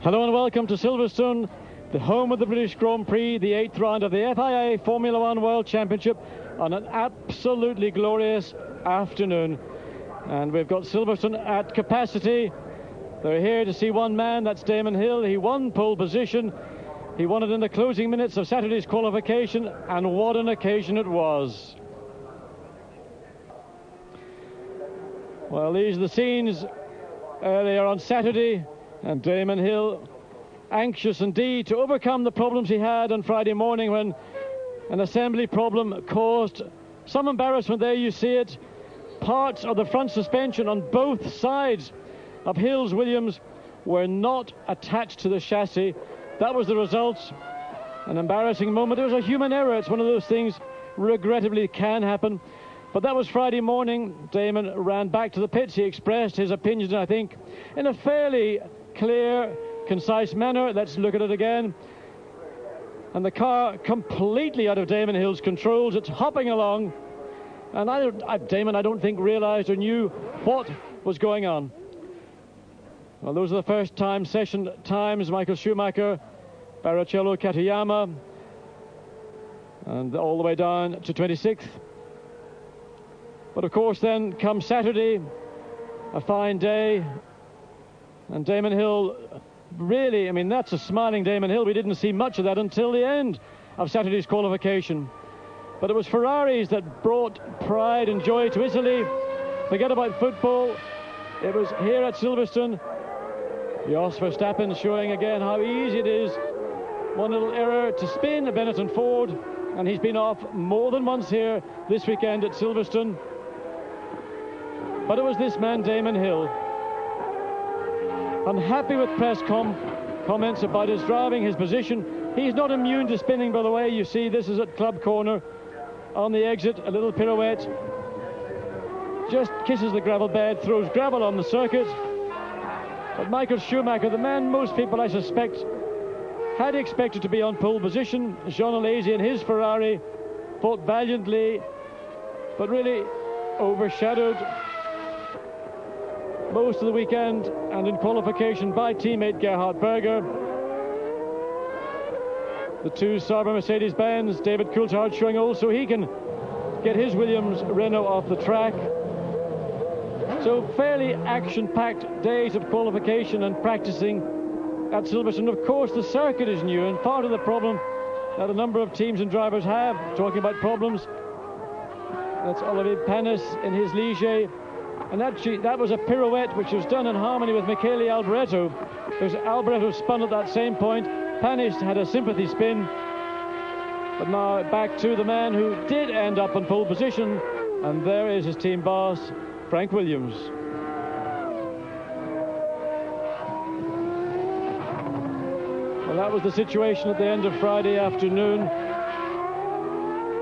Hello and welcome to Silverstone, the home of the British Grand Prix, the 8th round of the FIA Formula One World Championship on an absolutely glorious afternoon. And we've got Silverstone at capacity. They're here to see one man, that's Damon Hill. He won pole position. He won it in the closing minutes of Saturday's qualification, and what an occasion it was. Well, these are the scenes earlier on Saturday, and Damon Hill anxious indeed to overcome the problems he had on Friday morning when an assembly problem caused some embarrassment. There you see it. Parts of the front suspension on both sides of Hill's Williams were not attached to the chassis. That was the result. An embarrassing moment. It was a human error. It's one of those things regrettably can happen. But that was Friday morning. Damon ran back to the pits. He expressed his opinions, I think, in a fairly clear, concise manner. Let's look at it again. And the car completely out of Damon Hill's controls. It's hopping along. And Damon, I don't think, realised or knew what was going on. Well, those are the first time session times. Michael Schumacher, Barrichello, Katayama, and all the way down to 26th. But of course then comes Saturday, a fine day, and Damon Hill really, I mean, that's a smiling Damon Hill. We didn't see much of that until the end of Saturday's qualification. But it was Ferraris that brought pride and joy to Italy. Forget about football. It was here at Silverstone. Jos Verstappen showing again how easy it is. One little error to spin a Benetton Ford, and he's been off more than once here this weekend at Silverstone. But it was this man, Damon Hill, unhappy with press comments about his driving, his position. He's not immune to spinning, by the way. You see, this is at Club Corner. On the exit, a little pirouette. Just kisses the gravel bed, throws gravel on the circuit. But Michael Schumacher, the man most people, I suspect, had expected to be on pole position. Jean Alesi and his Ferrari fought valiantly, but really overshadowed most of the weekend and in qualification by teammate Gerhard Berger. The two Sauber Mercedes-Benz, David Coulthard showing also he can get his Williams Renault off the track. So fairly action-packed days of qualification and practicing at Silverstone. Of course, the circuit is new, and part of the problem that a number of teams and drivers have, talking about problems, that's Olivier Panis in his Ligier. And actually, that was a pirouette which was done in harmony with Michele Alboreto, because Alboreto spun at that same point. Panis had a sympathy spin. But now back to the man who did end up in pole position, and there is his team boss, Frank Williams. Well, that was the situation at the end of Friday afternoon.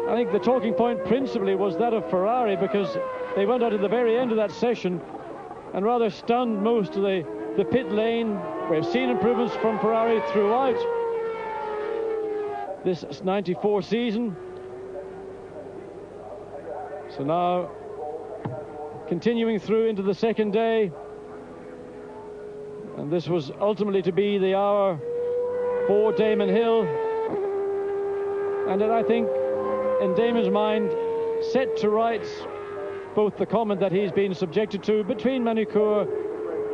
I think the talking point principally was that of Ferrari, because they went out at the very end of that session and rather stunned most of the pit lane. We've seen improvements from Ferrari throughout this 94 season. So now continuing through into the second day, and this was ultimately to be the hour for Damon Hill, and it, I think, in Damon's mind, set to rights both the comment that he's been subjected to between Manucourt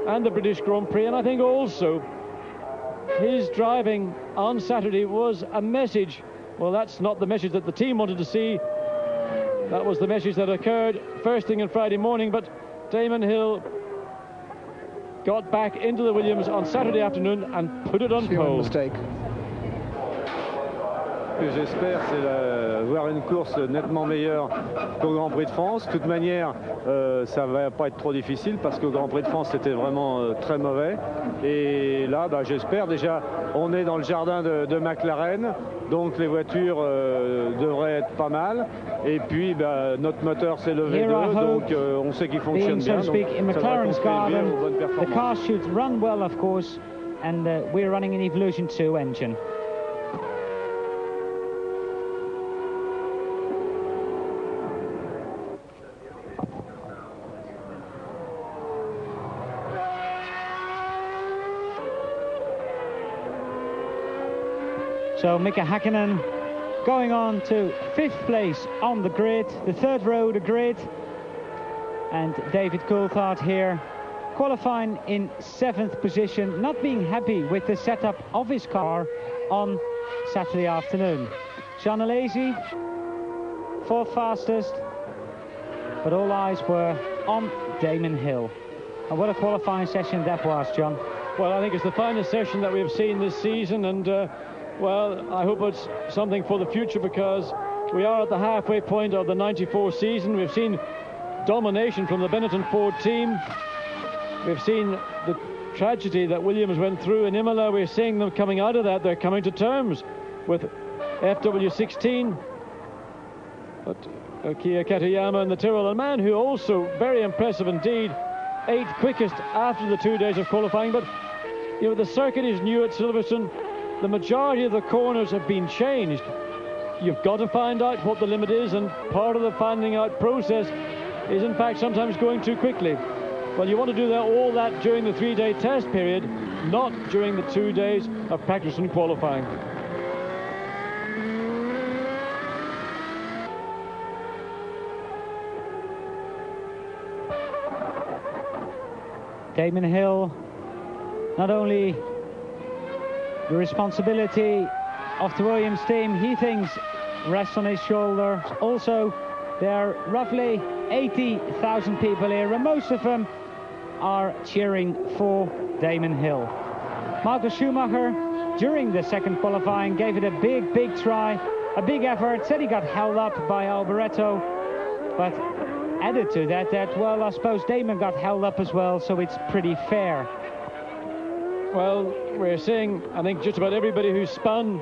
and the British Grand Prix, and I think also his driving on Saturday was a message. Well, that's not the message that the team wanted to see. That was the message that occurred first thing on Friday morning, but Damon Hill got back into the Williams on Saturday afternoon and put it on pole. Mistake. Ce que j'espère, c'est voir une course nettement meilleure qu'au Grand Prix de France. De toute manière, ça va pas être trop difficile parce qu'au Grand Prix de France, c'était vraiment très mauvais. Et là, j'espère déjà, on est dans le jardin de McLaren, donc les voitures devraient être pas mal. Et puis, notre moteur, c'est le V2, donc on sait qu'il fonctionne bien. So to speak, in McLaren's garden, the car should run well, of course, and we're running an Evolution 2 engine. So Mika Häkkinen going on to 5th place on the grid, the 3rd row of the grid. And David Coulthard here qualifying in 7th position, not being happy with the setup of his car on Saturday afternoon. Jean Alesi, 4th fastest, but all eyes were on Damon Hill. And what a qualifying session that was, John. Well, I think it's the finest session that we've seen this season, and well, I hope it's something for the future, because we are at the halfway point of the 94 season. We've seen domination from the Benetton Ford team. We've seen the tragedy that Williams went through in Imola. We're seeing them coming out of that. They're coming to terms with FW16. But Kia Katayama in the Tyrrell, a man who also very impressive indeed, 8th quickest after the 2 days of qualifying. But you know, the circuit is new at Silverstone. The majority of the corners have been changed. You've got to find out what the limit is, and part of the finding out process is in fact sometimes going too quickly. Well, you want to do all that during the 3-day test period, not during the 2 days of practice and qualifying. Damon Hill, not only the responsibility of the Williams team, he thinks, rests on his shoulders. Also, there are roughly 80,000 people here, and most of them are cheering for Damon Hill. Michael Schumacher, during the second qualifying, gave it a big try, a big effort, said he got held up by Alboreto, but added to that, well, I suppose Damon got held up as well, so it's pretty fair. Well, we're seeing, I think, just about everybody who spun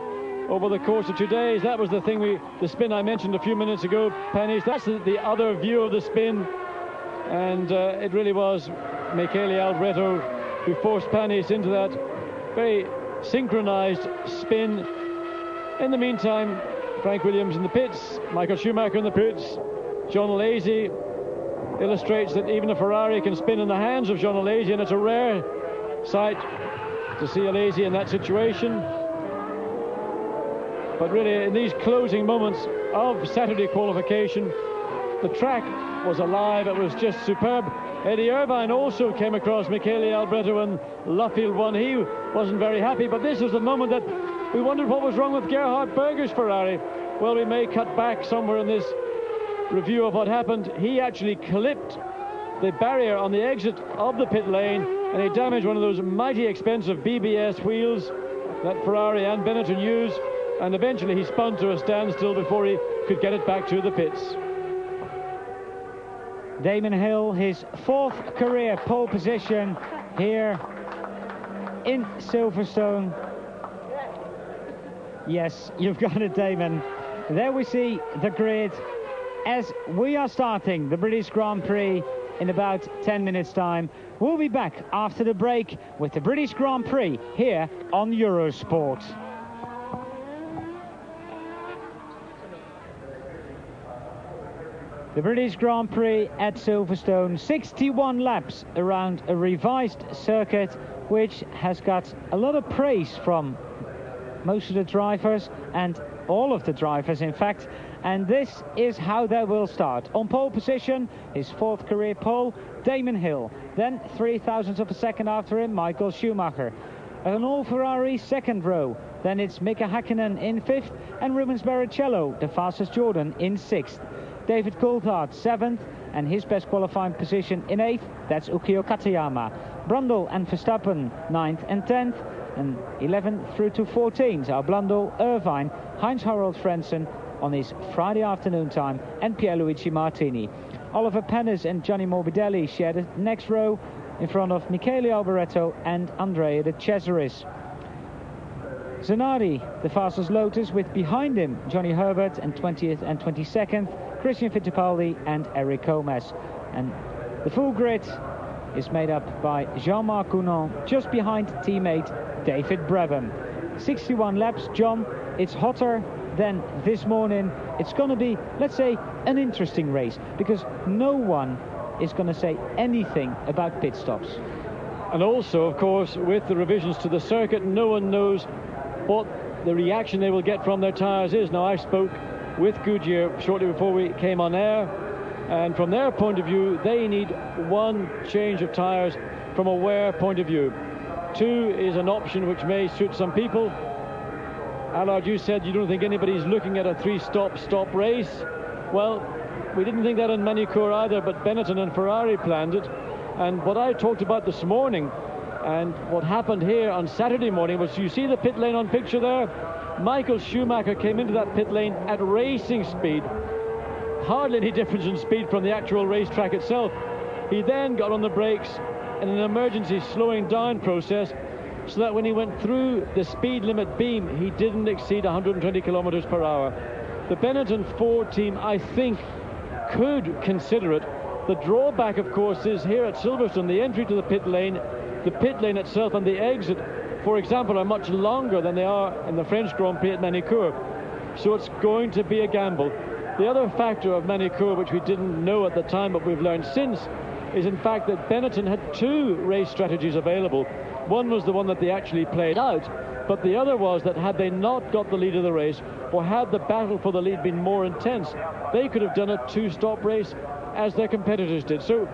over the course of 2 days. That was the thing, the spin I mentioned a few minutes ago, Pennies. That's the other view of the spin, and it really was Michele Alboreto who forced Pennies into that very synchronized spin. In the meantime, Frank Williams in the pits, Michael Schumacher in the pits, Jean Alesi illustrates that even a Ferrari can spin in the hands of Jean Alesi, and it's a rare sight to see Alesi in that situation. But really, in these closing moments of Saturday qualification, the track was alive. It was just superb. Eddie Irvine also came across Michele Alboreto in Luffield 1. He wasn't very happy, but this was the moment that we wondered what was wrong with Gerhard Berger's Ferrari. Well, we may cut back somewhere in this review of what happened. He actually clipped the barrier on the exit of the pit lane, and he damaged one of those mighty expensive BBS wheels that Ferrari and Benetton use, and eventually he spun to a standstill before he could get it back to the pits. Damon Hill, his 4th career pole position here in Silverstone. Yes, you've got it, Damon. There we see the grid as we are starting the British Grand Prix in about 10 minutes' time. We'll be back after the break with the British Grand Prix here on Eurosport. The British Grand Prix at Silverstone, 61 laps around a revised circuit, which has got a lot of praise from most of the drivers, and all of the drivers in fact, and this is how they will start. On pole position, his 4th career pole, Damon Hill. Then 0.003 of a second after him, Michael Schumacher. At an all-Ferrari 2nd row, then it's Mika Häkkinen in 5th, and Rubens Barrichello, the fastest Jordan, in 6th. David Coulthard 7th, and his best qualifying position in 8th, that's Ukio Katayama. Brundle and Verstappen 9th and 10th, and 11th through to 14th are Blundell, Irvine, Heinz-Harald Frentzen on his Friday afternoon time, and Pierluigi Martini. Oliver Pennis and Gianni Morbidelli share the next row in front of Michele Alboreto and Andrea De Cesaris. Zanardi, the fastest Lotus, with behind him Johnny Herbert and 20th and 22nd, Christian Fittipaldi and Eric Gomez. And the full grid is made up by Jean-Marc Gounon, just behind teammate David Brabham. 61 laps, John. It's hotter than this morning. It's going to be, let's say, an interesting race, because no one is going to say anything about pit stops. And also, of course, with the revisions to the circuit, no one knows what the reaction they will get from their tyres is. Now, I spoke with Goodyear shortly before we came on air, and from their point of view, they need one change of tyres from a wear point of view. 2 is an option which may suit some people. Allard, you said you don't think anybody's looking at a 3-stop race. Well, we didn't think that in Manicourt either, but Benetton and Ferrari planned it. And what I talked about this morning and what happened here on Saturday morning was, you see the pit lane on picture there? Michael Schumacher came into that pit lane at racing speed. Hardly any difference in speed from the actual racetrack itself. He then got on the brakes in an emergency slowing down process, so that when he went through the speed limit beam, he didn't exceed 120 kilometers per hour. The Benetton Ford team, I think, could consider it. The drawback, of course, is here at Silverstone, the entry to the pit lane itself and the exit, for example, are much longer than they are in the French Grand Prix at Manicourt. So it's going to be a gamble. The other factor of Manicourt, which we didn't know at the time, but we've learned since, is in fact that Benetton had 2 race strategies available. One was the one that they actually played out, but the other was that had they not got the lead of the race, or had the battle for the lead been more intense, they could have done a 2-stop race as their competitors did. So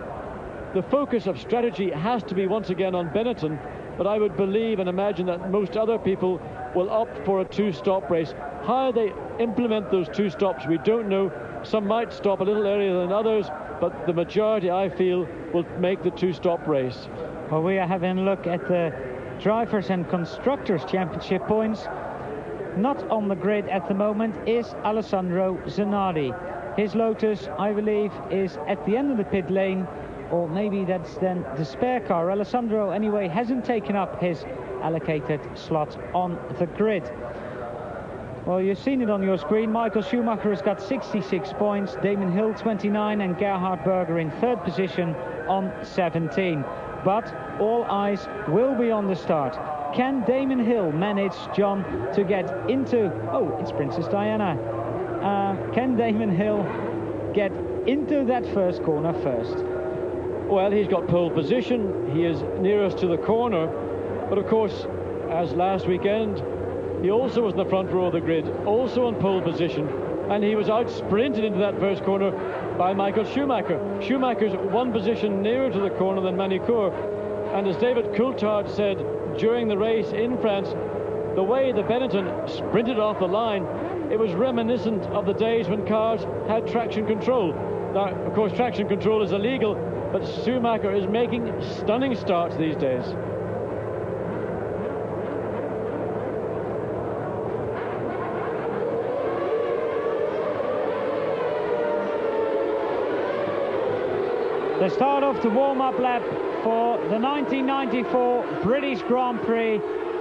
the focus of strategy has to be once again on Benetton, but I would believe and imagine that most other people will opt for a 2-stop race. How they implement those 2 stops, we don't know. Some might stop a little earlier than others, but the majority, I feel, will make the 2-stop race. Well, we are having a look at the Drivers' and Constructors' Championship points. Not on the grid at the moment is Alessandro Zanardi. His Lotus, I believe, is at the end of the pit lane, or maybe that's then the spare car. Alessandro, anyway, hasn't taken up his allocated slot on the grid. Well, you've seen it on your screen. Michael Schumacher has got 66 points, Damon Hill 29, and Gerhard Berger in 3rd position on 17. But all eyes will be on the start. Can Damon Hill manage, John, to get into... Oh, it's Princess Diana. Can Damon Hill get into that first corner first? Well, he's got pole position. He is nearest to the corner. But of course, as last weekend, he also was in the front row of the grid, also on pole position. And he was out-sprinted into that first corner by Michael Schumacher. Schumacher's 1 position nearer to the corner than Manicourt. And as David Coulthard said during the race in France, the way the Benetton sprinted off the line, it was reminiscent of the days when cars had traction control. Now, of course, traction control is illegal, but Schumacher is making stunning starts these days. The start of the warm-up lap for the 1994 British Grand Prix.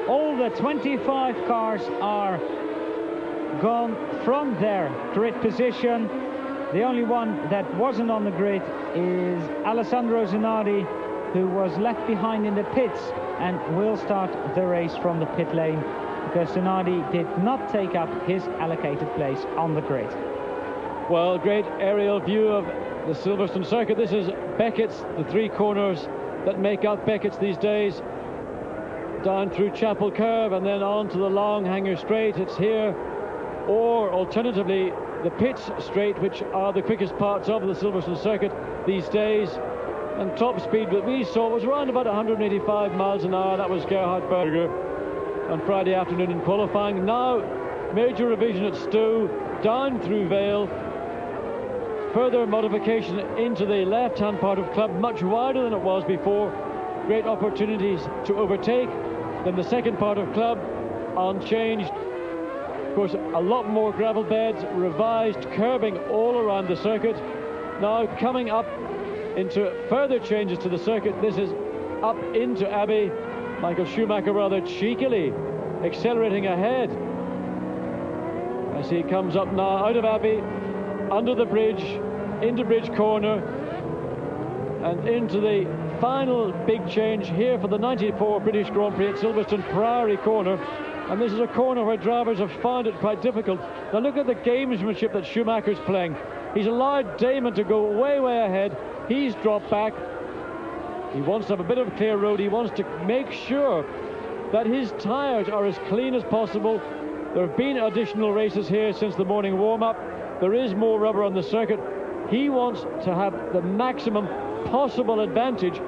All the 25 cars are gone from their grid position. The only one that wasn't on the grid is Alessandro Zanardi, who was left behind in the pits and will start the race from the pit lane because Zanardi did not take up his allocated place on the grid. Well, great aerial view of the Silverstone circuit. This is Beckett's, the 3 corners that make up Beckett's these days, down through Chapel Curve and then on to the long hanger straight. It's here, or alternatively the pits straight, which are the quickest parts of the Silverstone circuit these days. And top speed that we saw was around about 185 miles an hour. That was Gerhard Berger on Friday afternoon in qualifying. Now major revision at Stowe, down through Vale, further modification into the left-hand part of Club, much wider than it was before. Great opportunities to overtake. Then the second part of Club, unchanged. Of course, a lot more gravel beds, revised curbing all around the circuit. Now coming up into further changes to the circuit. This is up into Abbey. Michael Schumacher rather cheekily accelerating ahead as he comes up now out of Abbey, under the bridge, into Bridge Corner, and into the final big change here for the 94 British Grand Prix at Silverstone, Priory Corner. And this is a corner where drivers have found it quite difficult. Now look at the gamesmanship that Schumacher's playing. He's allowed Damon to go way ahead. He's dropped back. He wants to have a bit of clear road. He wants to make sure that his tyres are as clean as possible. There have been additional races here since the morning warm-up. There is more rubber on the circuit. He wants to have the maximum possible advantage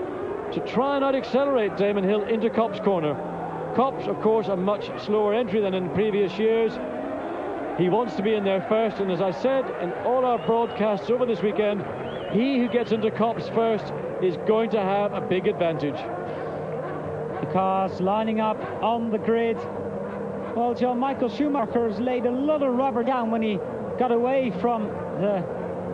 to try and out-accelerate Damon Hill into Kopp's corner. Kopp's, of course, a much slower entry than in previous years. He wants to be in there first, and as I said in all our broadcasts over this weekend, he who gets into Kopp's first is going to have a big advantage. The cars lining up on the grid. Well, John, Michael Schumacher has laid a lot of rubber down when he got away from the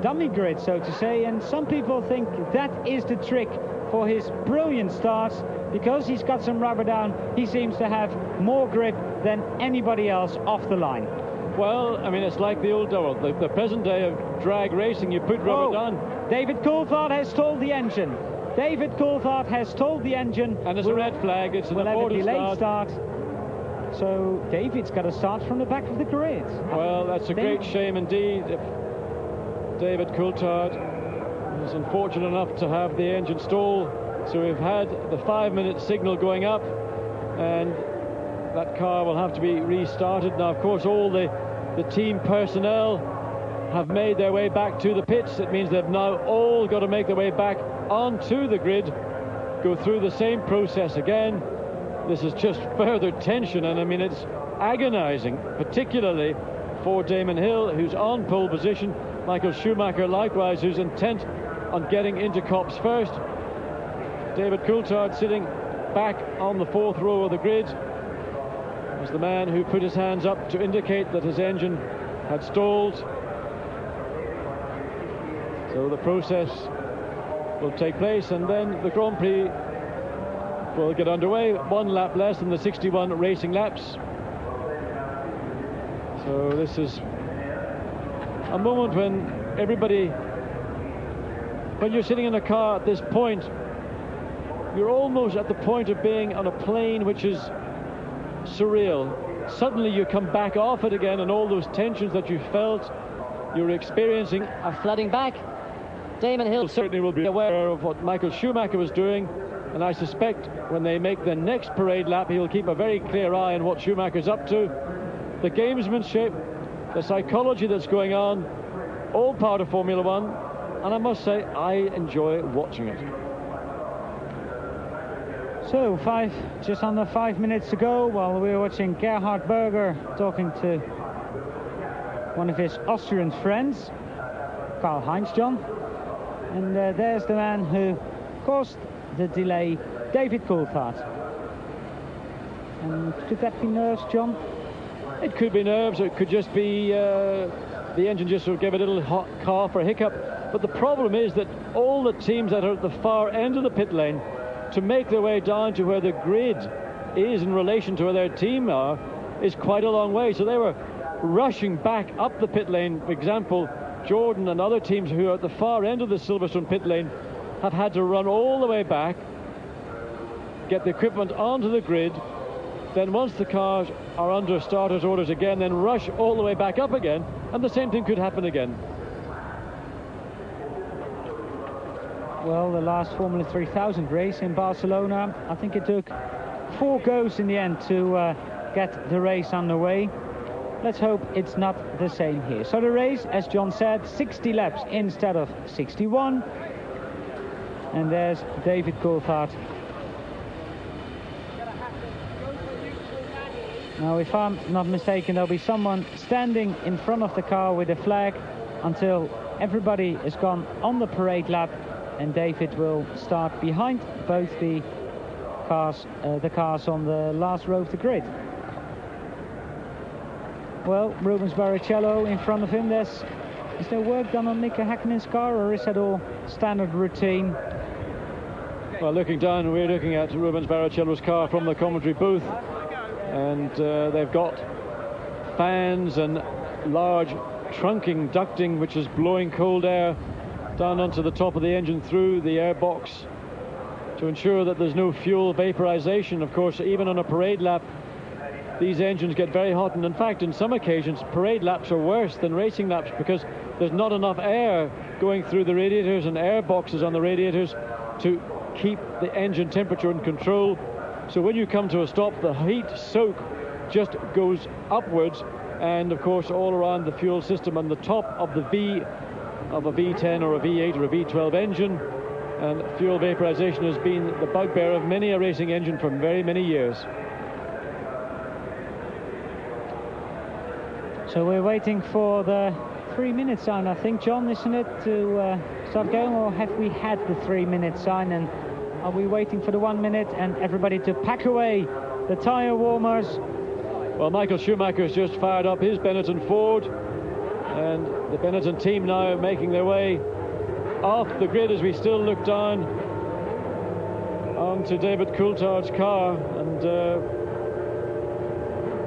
dummy grid, so to say, and some people think that is the trick for his brilliant starts. Because he's got some rubber down, he seems to have more grip than anybody else off the line. Well, I mean, it's like the old double. The present day of drag racing, you put rubber down. David Coulthard has stalled the engine. David Coulthard has stalled the engine. And there's a red flag. It's an aborted delayed start. So David's got to start from the back of the grid. Well, that's a great shame indeed. If David Coulthard is unfortunate enough to have the engine stall. So we've had the 5-minute signal going up, and that car will have to be restarted. Now, of course, all the team personnel have made their way back to the pits. It means they've now all got to make their way back onto the grid, go through the same process again. This is just further tension, and I mean, it's agonizing, particularly for Damon Hill, who's on pole position. Michael Schumacher, likewise, who's intent on getting into Kopp's first. David Coulthard sitting back on the 4th row of the grid was the man who put his hands up to indicate that his engine had stalled. So the process will take place, and then the Grand Prix will get underway. 1 lap less than the 61 racing laps. So this is a moment when everybody, when you're sitting in a car at this point, you're almost at the point of being on a plane, which is surreal. Suddenly you come back off it again, and all those tensions that you felt you're experiencing are flooding back. Damon Hill certainly will be aware of what Michael Schumacher was doing, and I suspect when they make the next parade lap, he'll keep a very clear eye on what Schumacher's up to. The gamesmanship, the psychology that's going on, all part of Formula One, and I must say I enjoy watching it. So just under 5 minutes to go, while we're watching Gerhard Berger talking to one of his Austrian friends, Karl-Heinz, John. And there's the man who caused the delay, David Coulthard. And could that be nerves, John? It could be nerves, or it could just be the engine just sort of gave a little hot cough or hiccup. But the problem is that all the teams that are at the far end of the pit lane, to make their way down to where the grid is in relation to where their team are, is quite a long way. So they were rushing back up the pit lane. For example, Jordan and other teams who are at the far end of the Silverstone pit lane have had to run all the way back, get the equipment onto the grid, then once the cars are under starters orders again, then rush all the way back up again, and the same thing could happen again. Well, the last Formula 3000 race in Barcelona, I think it took 4 goes in the end to get the race underway. Let's hope it's not the same here. So the race, as John said, 60 laps instead of 61. And there's David Coulthard. Now, if I'm not mistaken, there'll be someone standing in front of the car with a flag until everybody has gone on the parade lap, and David will start behind both the cars on the last row of the grid. Well, Rubens Barrichello in front of him. Is there work done on Mika Häkkinen's car, or is that all standard routine? Well, looking down, we're looking at Rubens Barrichello's car from the commentary booth, and they've got fans and large trunking ducting which is blowing cold air down onto the top of the engine through the airbox to ensure that there's no fuel vaporization. Of course, even on a parade lap, these engines get very hot, and in fact, in some occasions, parade laps are worse than racing laps because there's not enough air going through the radiators and air boxes on the radiators to keep the engine temperature in control. So when you come to a stop, the heat soak just goes upwards, and of course all around the fuel system on the top of the V of a V10 or a V8 or a V12 engine, and fuel vaporization has been the bugbear of many a racing engine for very many years. So we're waiting for the 3-minute sign, I think, John, isn't it, to start going, or have we had the 3-minute sign, and are we waiting for the 1 minute and everybody to pack away the tyre warmers? Well, Michael Schumacher's just fired up his Benetton Ford, and the Benetton team now making their way off the grid as we still look down onto David Coulthard's car, and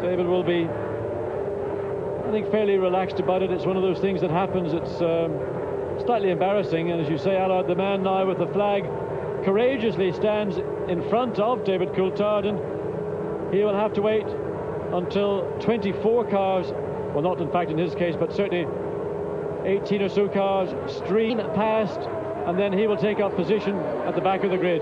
David will be, I think, fairly relaxed about it. It's one of those things that happens. It's slightly embarrassing, and as you say, Allard, the man now with the flag courageously stands in front of David Coulthard, and he will have to wait until 24 cars, well, not in fact in his case, but certainly 18 or so cars stream past, and then he will take up position at the back of the grid.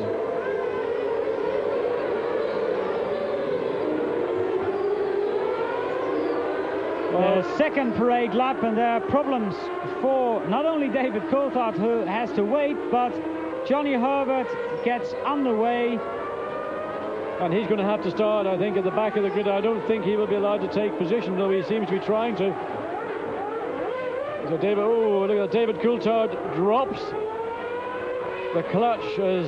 The second parade lap, and there are problems for not only David Coulthard, who has to wait, but Johnny Herbert gets underway. And he's going to have to start, I think, at the back of the grid. I don't think he will be allowed to take position, though he seems to be trying to. So look at that. David Coulthard drops the clutch as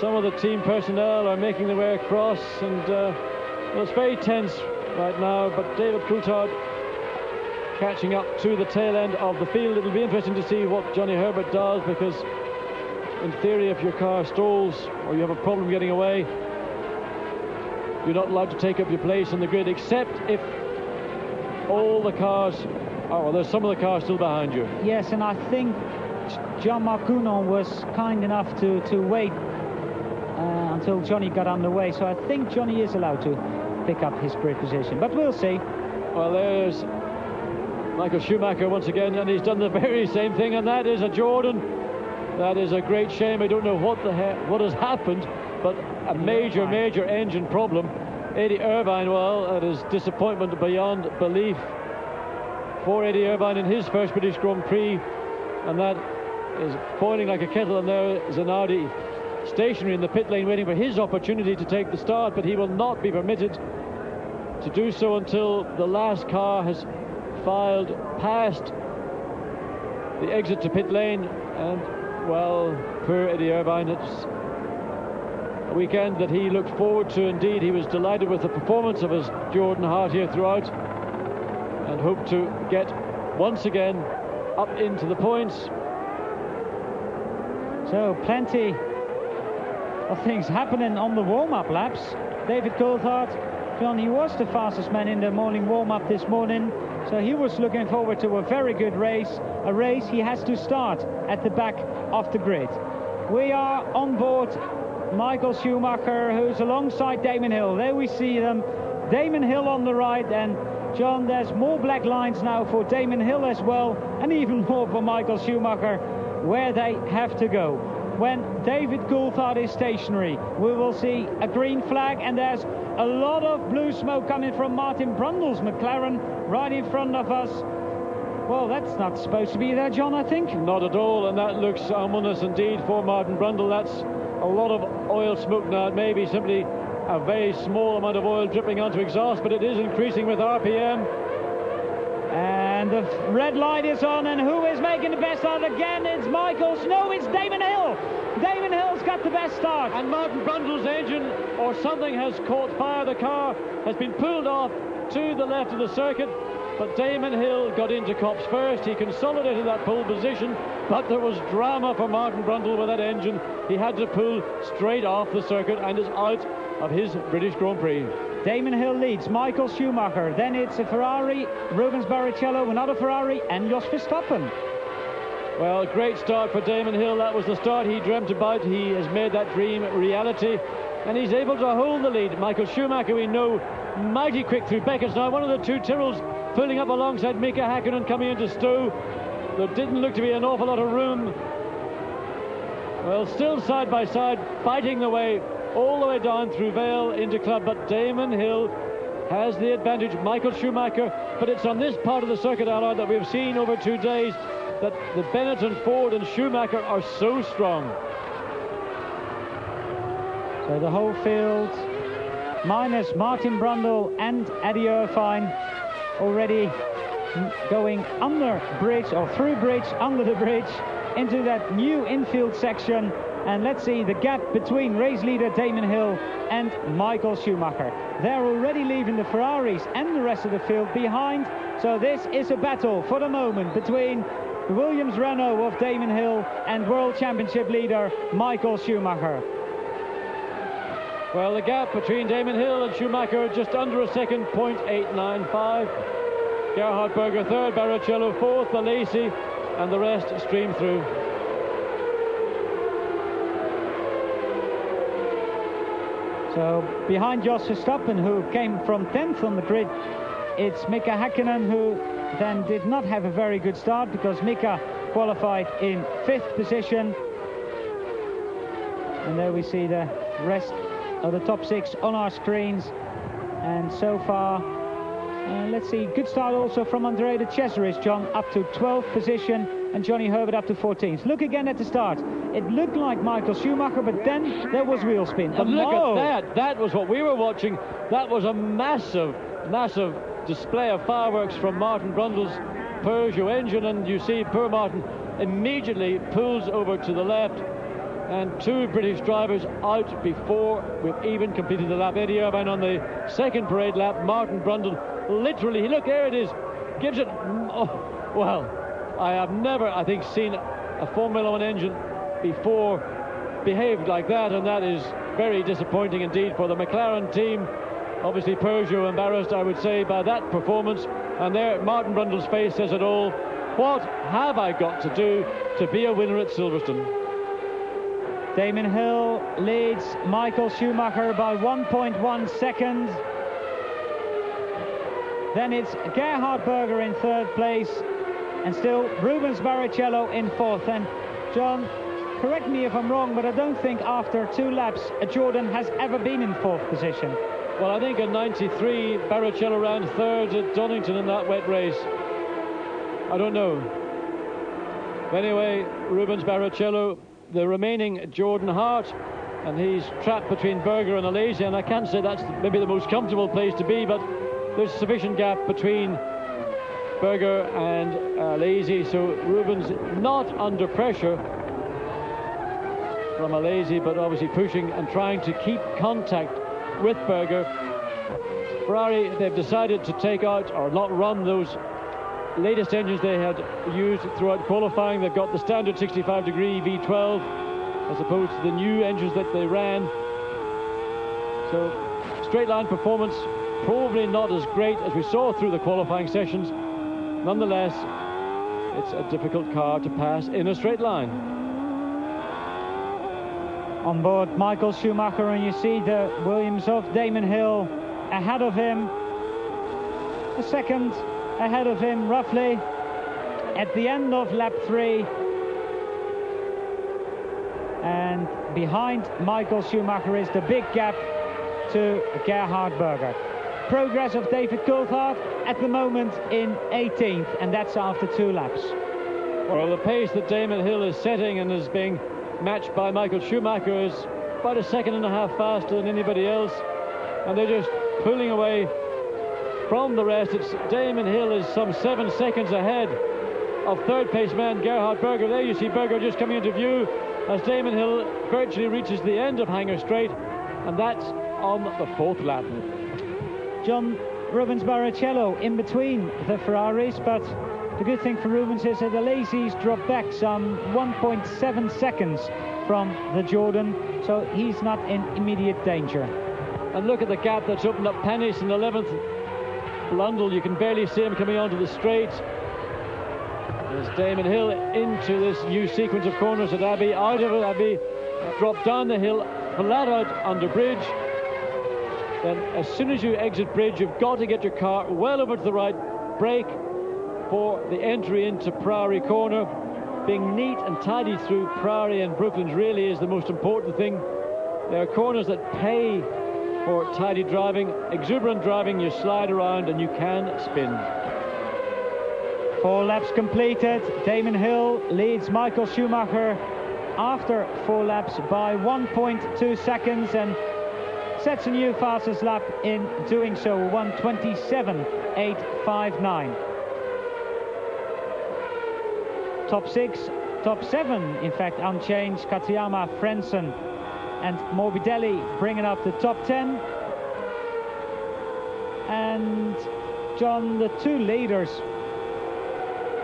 some of the team personnel are making their way across, and well, it's very tense right now, but David Coulthard catching up to the tail end of the field. It'll be interesting to see what Johnny Herbert does, because in theory, if your car stalls or you have a problem getting away, you're not allowed to take up your place in the grid, except if all the cars, well, there's some of the cars still behind you. Yes, and I think Jean-Marc Gounon was kind enough to wait until Johnny got underway, so I think Johnny is allowed to pick up his grid position, but we'll see. Well, there's Michael Schumacher once again, and he's done the very same thing, and that is a Jordan. That is a great shame. I don't know what has happened, but a major engine problem. Eddie Irvine, well, that is disappointment beyond belief for Eddie Irvine in his first British Grand Prix, and that is boiling like a kettle. And there is Zanardi stationary in the pit lane waiting for his opportunity to take the start, but he will not be permitted to do so until the last car has filed past the exit to pit lane. And well, poor Eddie Irvine, it's a weekend that he looked forward to. Indeed, he was delighted with the performance of his Jordan Hart here throughout, and hoped to get once again up into the points. So plenty of things happening on the warm-up laps. David Coulthard, John, he was the fastest man in the morning warm-up this morning, so he was looking forward to a very good race, a race he has to start at the back of the grid. We are on board Michael Schumacher, who's alongside Damon Hill. There we see them, Damon Hill on the right, and John, there's more black lines now for Damon Hill as well, and even more for Michael Schumacher, where they have to go. When David Coulthard is stationary, we will see a green flag, and there's a lot of blue smoke coming from Martin Brundle's McLaren right in front of us. Well, that's not supposed to be there, John, I think. Not at all, and that looks ominous indeed for Martin Brundle. That's a lot of oil smoke now. It may be simply a very small amount of oil dripping onto exhaust, but it is increasing with RPM. And the red light is on, and who is making the best start again? It's Michaels. No, it's Damon Hill. Damon Hill's got the best start. And Martin Brundle's engine or something has caught fire. The car has been pulled off to the left of the circuit, but Damon Hill got into Copse first. He consolidated that pole position, but there was drama for Martin Brundle with that engine. He had to pull straight off the circuit and is out of his British Grand Prix. Damon Hill leads, Michael Schumacher. Then it's a Ferrari, Rubens Barrichello, another Ferrari, and Jos Verstappen. Well, great start for Damon Hill. That was the start he dreamt about. He has made that dream reality, and he's able to hold the lead. Michael Schumacher, we know, mighty quick through Beckett's now. One of the two Tyrrells pulling up alongside Mika Häkkinen coming into Stowe. There didn't look to be an awful lot of room. Well, still side by side, fighting the way all the way down through Vale into Club, but Damon Hill has the advantage, Michael Schumacher, but it's on this part of the circuit, Allard, that we've seen over 2 days that the Benetton, Ford and Schumacher are so strong. So the whole field, minus Martin Brundle and Eddie Irvine, already going under bridge or through bridge, under the bridge, into that new infield section. And let's see the gap between race leader Damon Hill and Michael Schumacher. They're already leaving the Ferraris and the rest of the field behind. So this is a battle for the moment between the Williams Renault of Damon Hill and World Championship leader Michael Schumacher. Well, the gap between Damon Hill and Schumacher just under a second, 0.895. Gerhard Berger third, Barrichello fourth, Alesi, and the rest stream through. So behind Jos Verstappen, who came from 10th on the grid, it's Mika Häkkinen, who then did not have a very good start because Mika qualified in 5th position. And there we see the rest of the top 6 on our screens. And so far, let's see, good start also from Andrea de Cesaris, John, up to 12th position, and Johnny Herbert up to 14th. Look again at the start. It looked like Michael Schumacher, but then there was wheel spin. But look at that. That was what we were watching. That was a massive, massive display of fireworks from Martin Brundle's Peugeot engine, and you see poor Martin immediately pulls over to the left, and 2 British drivers out before we've even completed the lap. Eddie Irvine on the second parade lap. Martin Brundle literally, look, there it is, gives it, oh, well, I have never, I think, seen a Formula 1 engine before behaved like that, and that is very disappointing indeed for the McLaren team. Obviously Peugeot embarrassed, I would say, by that performance, and there Martin Brundle's face says it all. What have I got to do to be a winner at Silverstone? Damon Hill leads Michael Schumacher by 1.1 seconds. Then it's Gerhard Berger in 3rd place, and still Rubens Barrichello in 4th. And John, correct me if I'm wrong, but I don't think after 2 laps a Jordan has ever been in 4th position. Well, I think in '93 Barrichello ran 3rd at Donington in that wet race. I don't know. Anyway, Rubens Barrichello, the remaining Jordan Hart, and he's trapped between Berger and Alesi, and I can't say that's maybe the most comfortable place to be, but there's sufficient gap between Berger and Alesi, so Rubens not under pressure from Alesi, but obviously pushing and trying to keep contact with Berger. Ferrari, they've decided to take out or not run those latest engines they had used throughout qualifying. They've got the standard 65-degree V12 as opposed to the new engines that they ran. So straight line performance probably not as great as we saw through the qualifying sessions. Nonetheless, it's a difficult car to pass in a straight line. On board Michael Schumacher, and you see the Williams of Damon Hill ahead of him, a second ahead of him roughly at the end of lap 3, and behind Michael Schumacher is the big gap to Gerhard Berger. Progress of David Coulthard at the moment in 18th, and that's after 2 laps. Well, the pace that Damon Hill is setting and is being matched by Michael Schumacher is about 1.5 seconds faster than anybody else, and they're just pulling away from the rest. It's Damon Hill is some 7 seconds ahead of 3rd place man Gerhard Berger. There you see Berger just coming into view as Damon Hill virtually reaches the end of Hanger Straight, and that's on the 4th lap. John, Rubens Barrichello in between the Ferraris, but the good thing for Rubens is that Alesi's dropped back some 1.7 seconds from the Jordan, so he's not in immediate danger. And look at the gap that's opened up. Panis in 11th. Blundell, you can barely see him coming onto the straight. There's Damon Hill into this new sequence of corners at Abbey. Out of it, Abbey dropped down the hill, flat out under bridge. Then as soon as you exit bridge, you've got to get your car well over to the right, brake for the entry into Priory Corner. Being neat and tidy through Priory and Brooklands really is the most important thing. There are corners that pay for tidy driving, exuberant driving. You slide around and you can spin. 4 laps completed. Damon Hill leads Michael Schumacher after 4 laps by 1.2 seconds and sets a new fastest lap in doing so, 1:27.859. Top 6, top 7, in fact, unchanged. Katayama, Frentzen and Morbidelli bringing up the top 10. And John, the 2 leaders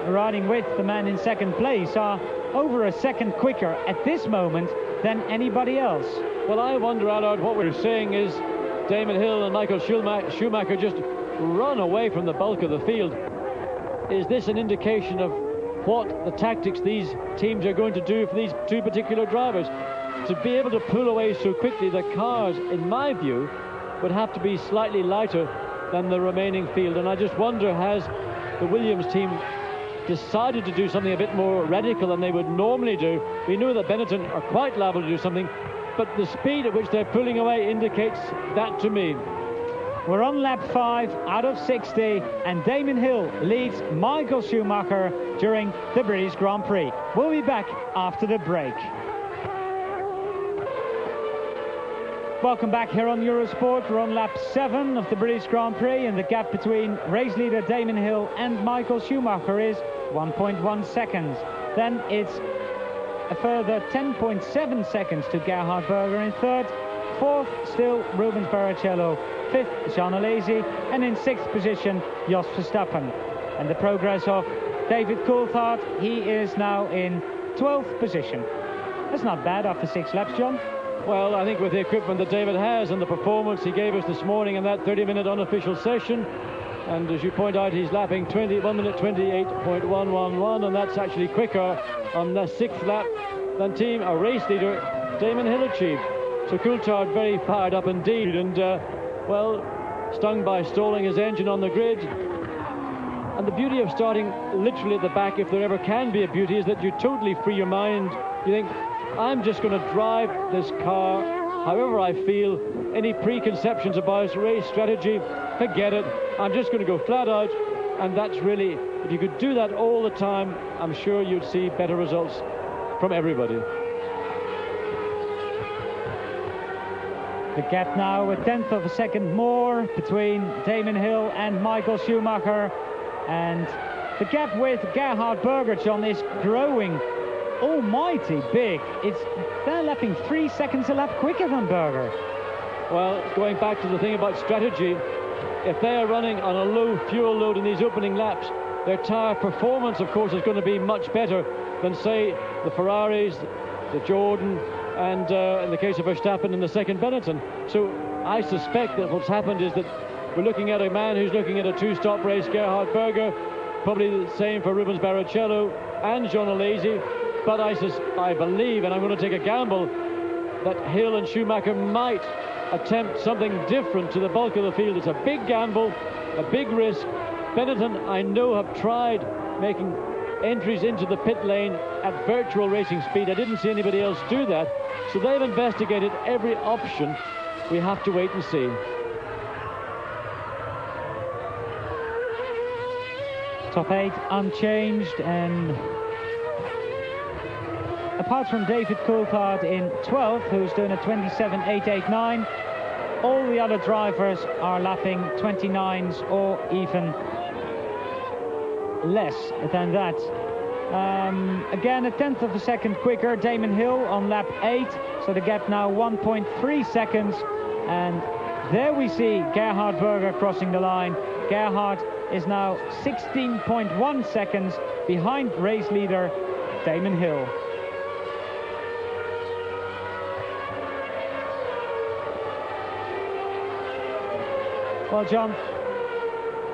riding with the man in second place are over a second quicker at this moment than anybody else. Well, I wonder, Allard, what we're saying is Damon Hill and Michael Schumacher just run away from the bulk of the field. Is this an indication of what the tactics these teams are going to do for these 2 particular drivers? To be able to pull away so quickly, the cars, in my view, would have to be slightly lighter than the remaining field. And I just wonder, has the Williams team decided to do something a bit more radical than they would normally do? We know that Benetton are quite liable to do something, but the speed at which they're pulling away indicates that to me. We're on lap 5 out of 60, and Damon Hill leads Michael Schumacher during the British Grand Prix. We'll be back after the break. Welcome back here on Eurosport. We're on lap 7 of the British Grand Prix, and the gap between race leader Damon Hill and Michael Schumacher is 1.1 seconds. Then it's a further 10.7 seconds to Gerhard Berger in third. Fourth, still Rubens Barrichello. Fifth, Jean Alesi. And in sixth position, Jos Verstappen. And the progress of David Coulthard, he is now in 12th position. That's not bad after 6 laps, John. Well, I think with the equipment that David has and the performance he gave us this morning in that 30-minute unofficial session, and as you point out, he's lapping 1 minute 28.111, and that's actually quicker on the 6th lap than race leader Damon Hill achieved. So Coulthard very fired up indeed, and well, stung by stalling his engine on the grid. And the beauty of starting literally at the back, if there ever can be a beauty, is that you totally free your mind. You think, I'm just going to drive this car however I feel. Any preconceptions about race strategy, forget it. I'm just going to go flat out, and that's really, if you could do that all the time, I'm sure you'd see better results from everybody. The gap now, 1/10 of a second more between Damon Hill and Michael Schumacher, and the gap with Gerhard Berger, John, is growing almighty big. They're lapping 3 seconds a lap quicker than Berger. Well, going back to the thing about strategy, if they are running on a low fuel load in these opening laps, their tyre performance, of course, is going to be much better than, say, the Ferraris, the Jordan, and in the case of Verstappen in the second Benetton. So I suspect that what's happened is that we're looking at a man who's looking at a 2-stop race, Gerhard Berger, probably the same for Rubens Barrichello and Jean Alesi. But I believe, and I'm going to take a gamble, that Hill and Schumacher might attempt something different to the bulk of the field. It's a big gamble, a big risk. Benetton, I know, have tried making entries into the pit lane at virtual racing speed. I didn't see anybody else do that. So they've investigated every option. We have to wait and see. Top 8 unchanged, and apart from David Coulthard in 12th, who's doing a 27.889, all the other drivers are lapping 29s or even less than that. Again, 1/10 of a second quicker, Damon Hill on lap 8, so the gap now 1.3 seconds. And there we see Gerhard Berger crossing the line. Gerhard is now 16.1 seconds behind race leader Damon Hill. Well, John,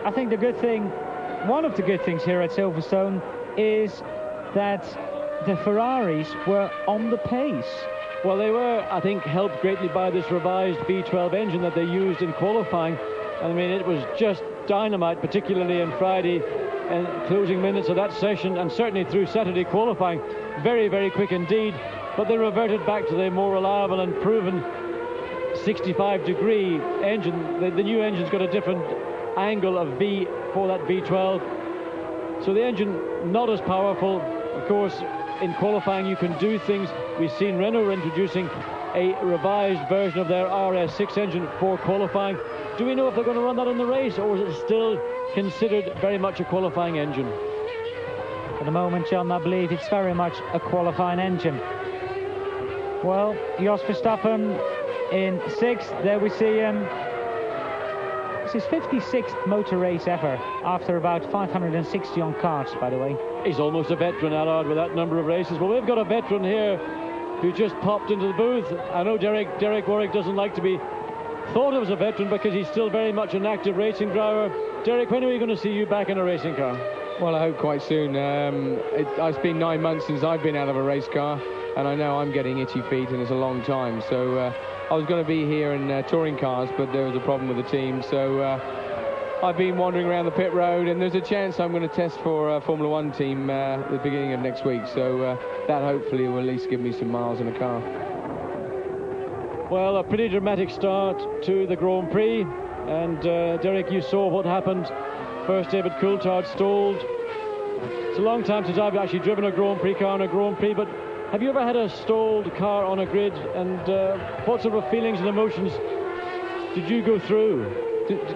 I think one of the good things here at Silverstone is that the Ferraris were on the pace. Well, they were, I think, helped greatly by this revised V12 engine that they used in qualifying. I mean, it was just dynamite, particularly in Friday and closing minutes of that session, and certainly through Saturday qualifying. Very, very quick indeed. But they reverted back to the more reliable and proven 65-degree engine. The new engine's got a different angle of V for that V12. So the engine not as powerful. Of course, in qualifying you can do things. We've seen Renault introducing a revised version of their RS6 engine for qualifying. Do we know if they're going to run that in the race, or is it still considered very much a qualifying engine? For the moment, John, I believe it's very much a qualifying engine. Well, Jos Verstappen in 6th. There we see him. It's his 56th motor race ever, after about 560 on karts, by the way. He's almost a veteran, Allard, with that number of races. Well, we've got a veteran here who just popped into the booth. I know Derek Warwick doesn't like to be thought of as a veteran because he's still very much an active racing driver. Derek, when are we going to see you back in a racing car? Well, I hope quite soon. It's been 9 months since I've been out of a race car, and I know I'm getting itchy feet, and it's a long time. So I was going to be here in touring cars, but there was a problem with the team. So I've been wandering around the pit road, and there's a chance I'm going to test for a Formula One team at the beginning of next week. So that hopefully will at least give me some miles in a car. Well, a pretty dramatic start to the Grand Prix, and Derek, you saw what happened. First, David Coulthard stalled. It's a long time since I've actually driven a Grand Prix car on a Grand Prix, but have you ever had a stalled car on a grid, and what sort of feelings and emotions did you go through?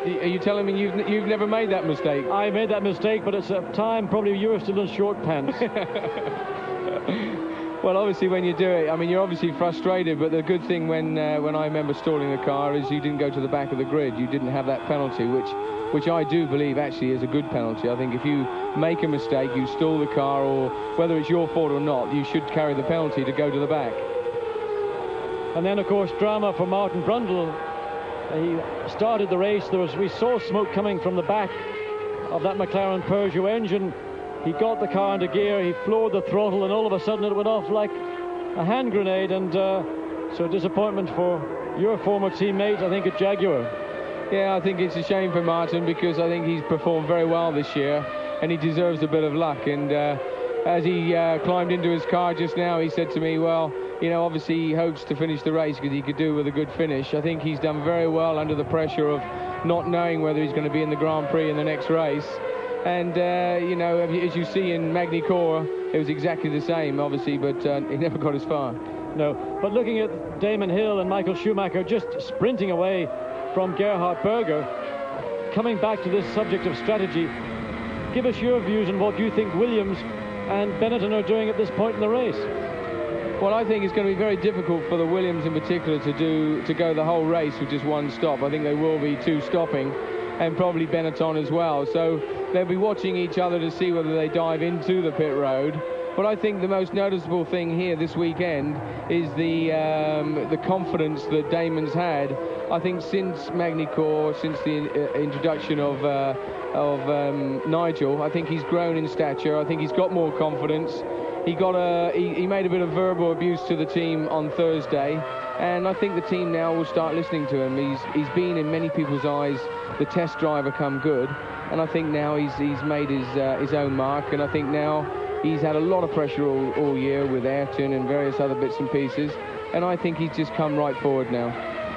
Are you telling me you've never made that mistake? I made that mistake, but it's a time probably you were still in short pants. Well, obviously when you do it, I mean, you're obviously frustrated, but the good thing when I remember stalling the car is you didn't go to the back of the grid. You didn't have that penalty, which I do believe actually is a good penalty. I think if you make a mistake, you stall the car, or whether it's your fault or not, you should carry the penalty to go to the back. And then, of course, drama for Martin Brundle. He started the race. We saw smoke coming from the back of that McLaren Peugeot engine. He got the car into gear, he floored the throttle, and all of a sudden it went off like a hand grenade. And so disappointment for your former teammate, I think, at Jaguar. Yeah, I think it's a shame for Martin, because I think he's performed very well this year and he deserves a bit of luck. And as he climbed into his car just now, he said to me, well, you know, obviously he hopes to finish the race because he could do with a good finish. I think he's done very well under the pressure of not knowing whether he's going to be in the Grand Prix in the next race. And, you know, as you see in Magny-Cours, it was exactly the same, obviously, but he never got as far. No, but looking at Damon Hill and Michael Schumacher just sprinting away from Gerhard Berger, coming back to this subject of strategy, give us your views on what you think Williams and Benetton are doing at this point in the race. Well, I think it's going to be very difficult for the Williams in particular to go the whole race with just one stop. I think they will be two stopping, and probably Benetton as well. So they'll be watching each other to see whether they dive into the pit road. But I think the most noticeable thing here this weekend is the confidence that Damon's had. I think since Magny-Cours, since the introduction of Nigel, I think he's grown in stature. I think he's got more confidence. He made a bit of verbal abuse to the team on Thursday, and I think the team now will start listening to him. He's been, in many people's eyes, the test driver come good, and I think now he's made his own mark, and I think now he's had a lot of pressure all year with Ayrton and various other bits and pieces, and I think he's just come right forward now.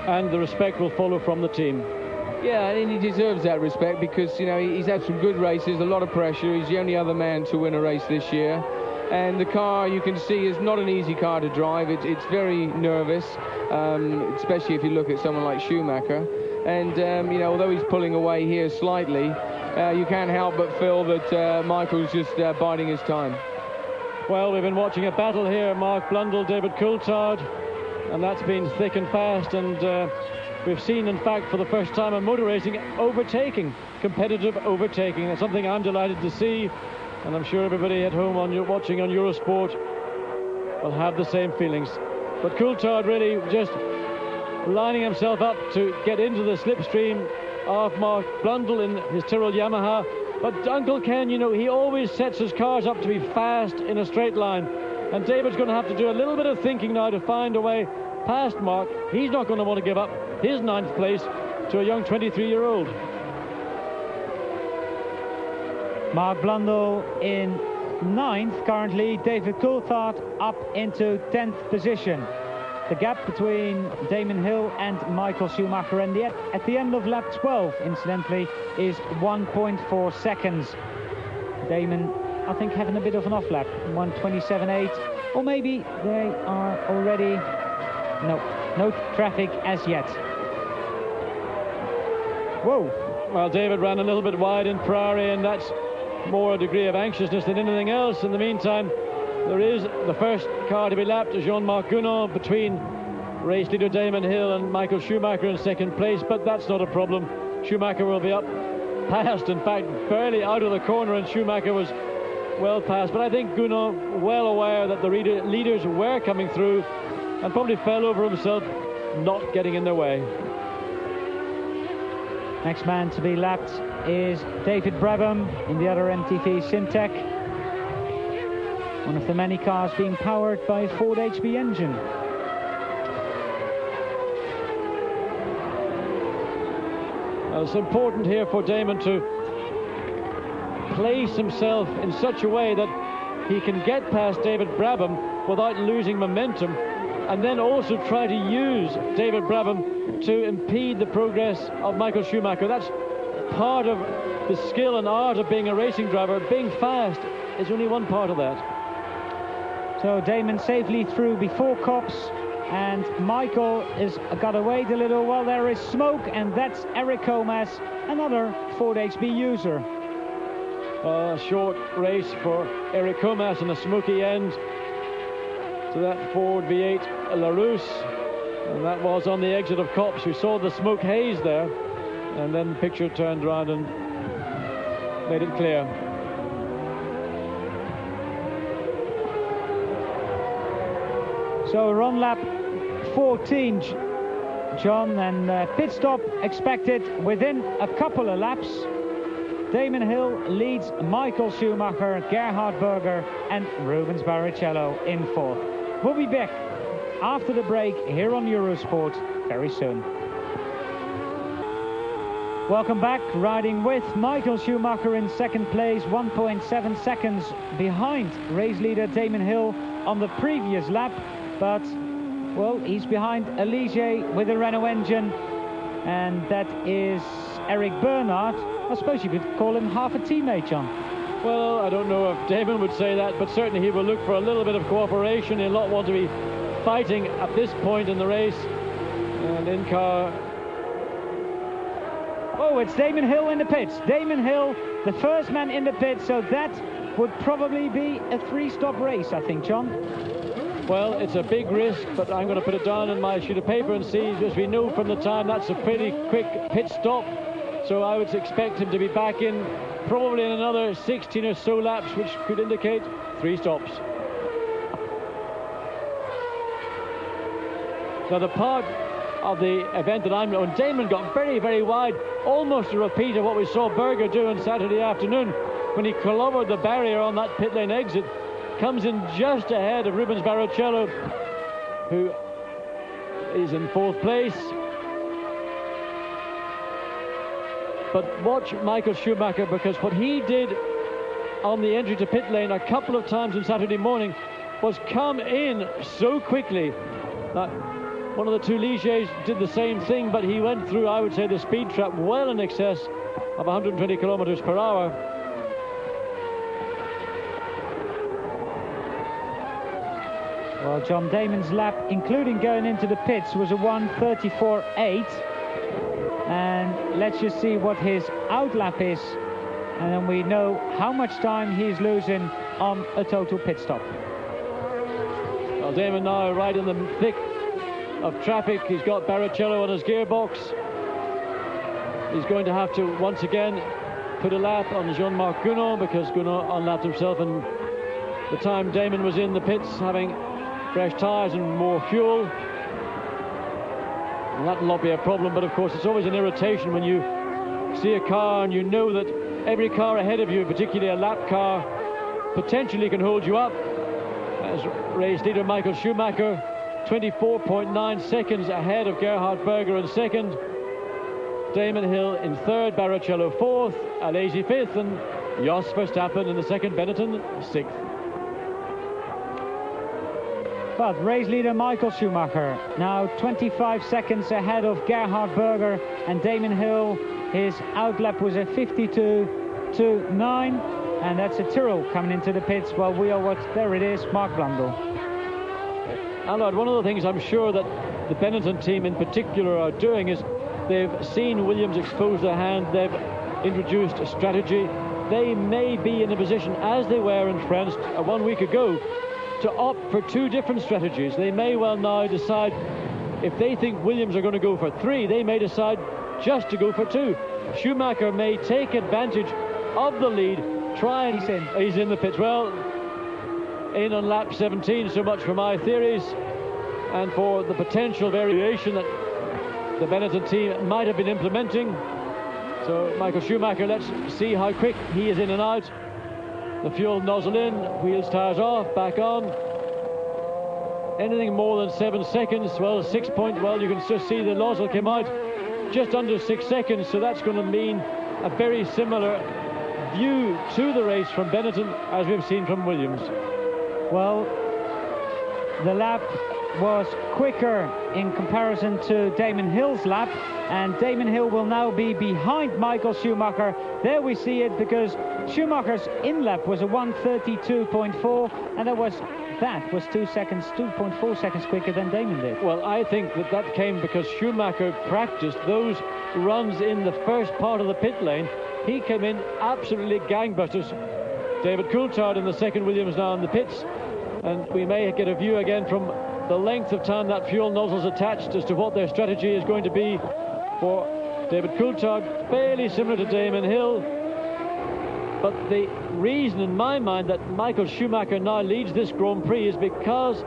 And the respect will follow from the team. Yeah, and he deserves that respect because, you know, he's had some good races, a lot of pressure. He's the only other man to win a race this year. And the car, you can see, is not an easy car to drive. It's very nervous, especially if you look at someone like Schumacher. And, you know, although he's pulling away here slightly, you can't help but feel that Michael's just biding his time. Well, we've been watching a battle here, Mark Blundell, David Coulthard, and that's been thick and fast. And we've seen, in fact, for the first time in motor racing, competitive overtaking. That's something I'm delighted to see. And I'm sure everybody at home watching on Eurosport will have the same feelings. But Coulthard really just lining himself up to get into the slipstream of Mark Blundell in his Tyrrell Yamaha. But Uncle Ken, you know, he always sets his cars up to be fast in a straight line. And David's going to have to do a little bit of thinking now to find a way past Mark. He's not going to want to give up his 9th place to a young 23-year-old. Mark Blundell in 9th currently. David Coulthard up into 10th position. the gap between Damon Hill and Michael Schumacher, and yet at the end of lap 12, incidentally, is 1.4 seconds. Damon, I think, having a bit of an off lap, 1:27.8, or maybe they are already... No traffic as yet. Whoa. Well, David ran a little bit wide in Ferrari, and that's more a degree of anxiousness than anything else. In the meantime, there is the first car to be lapped, Jean-Marc Gounon, between race leader Damon Hill and Michael Schumacher in second place, but that's not a problem. Schumacher will be up past, in fact, barely out of the corner, and Schumacher was well past. But I think Gounon, well aware that the leaders were coming through, and probably fell over himself, not getting in their way. Next man to be lapped is David Brabham in the other MTV Syntec. One of the many cars being powered by a Ford HB engine. It's important here for Damon to place himself in such a way that he can get past David Brabham without losing momentum, and then also try to use David Brabham to impede the progress of Michael Schumacher. That's part of the skill and art of being a racing driver. Being fast is only one part of that. So Damon safely through before Copse, and Michael has got to wait a little while there is smoke, and that's Eric Comas, another Ford HB user. A short race for Eric Comas and a smoky end to that Ford V8 LaRousse, and that was on the exit of Copse. We saw the smoke haze there, and then the picture turned around and made it clear. So we're on lap 14, John, and pit stop expected within a couple of laps. Damon Hill leads Michael Schumacher, Gerhard Berger and Rubens Barrichello in fourth. We'll be back after the break here on Eurosport very soon. Welcome back, riding with Michael Schumacher in second place, 1.7 seconds behind race leader Damon Hill on the previous lap. But, well, he's behind a Ligier with a Renault engine, and that is Eric Bernard. I suppose you could call him half a teammate, John. Well, I don't know if Damon would say that, but certainly he will look for a little bit of cooperation. He'll not want to be fighting at this point in the race. And in car... Oh, it's Damon Hill in the pits. Damon Hill, the first man in the pits, so that would probably be a three-stop race, I think, John. Well, it's a big risk, but I'm going to put it down on my sheet of paper and see, as we know from the time, that's a pretty quick pit stop. So I would expect him to be back in probably in another 16 or so laps, which could indicate 3 stops. Now, the part of the event that I'm on, Damon got very, very wide, almost a repeat of what we saw Berger do on Saturday afternoon when he clobbered the barrier on that pit lane exit. Comes in just ahead of Rubens Barrichello, who is in fourth place. But watch Michael Schumacher, because what he did on the entry to pit lane a couple of times on Saturday morning was come in so quickly that one of the two Ligiers did the same thing, but he went through, I would say, the speed trap well in excess of 120 kilometers per hour. Well, John, Damon's lap, including going into the pits, was a 1:34.8. And let's just see what his out lap is, and then we know how much time he's losing on a total pit stop. Well, Damon now right in the thick of traffic. He's got Barrichello on his gearbox. He's going to have to once again put a lap on Jean-Marc Gounon, because Gounon unlapped himself in the time Damon was in the pits having fresh tyres and more fuel. And that will not be a problem, but of course it's always an irritation when you see a car and you know that every car ahead of you, particularly a lap car, potentially can hold you up. As race leader Michael Schumacher, 24.9 seconds ahead of Gerhard Berger in second, Damon Hill in third, Barrichello fourth, Alesi fifth, and Jos Verstappen in the second, Benetton sixth. But race leader Michael Schumacher now 25 seconds ahead of Gerhard Berger and Damon Hill. His outlap was a 52.9, and that's a Tyrrell coming into the pits while we are there it is, Mark Blundell. Allard, one of the things I'm sure that the Benetton team in particular are doing is they've seen Williams expose their hand, they've introduced a strategy. They may be in a position, as they were in France 1 week ago, to opt for two different strategies. They may well now decide, if they think Williams are going to go for 3, they may decide just to go for 2. Schumacher may take advantage of the lead, try and... He's in the pits. Well, in on lap 17, so much for my theories and for the potential variation that the Benetton team might have been implementing. So Michael Schumacher, let's see how quick he is in and out. The fuel nozzle in, wheels, tires off, back on. Anything more than 7 seconds, well, 6 point, well, you can just see the nozzle came out just under 6 seconds, so that's going to mean a very similar view to the race from Benetton as we've seen from Williams. Well, the lap was quicker in comparison to Damon Hill's lap, and Damon Hill will now be behind Michael Schumacher. There we see it, because Schumacher's in lap was a 1:32.4, and that was 2.4 seconds quicker than Damon did. Well, I think that came because Schumacher practiced those runs in the first part of the pit lane. He came in absolutely gangbusters. David Coulthard in the second Williams now in the pits, and we may get a view again from the length of time that fuel nozzle's attached as to what their strategy is going to be for David Coulthard. Fairly similar to Damon Hill, but the reason in my mind that Michael Schumacher now leads this Grand Prix is because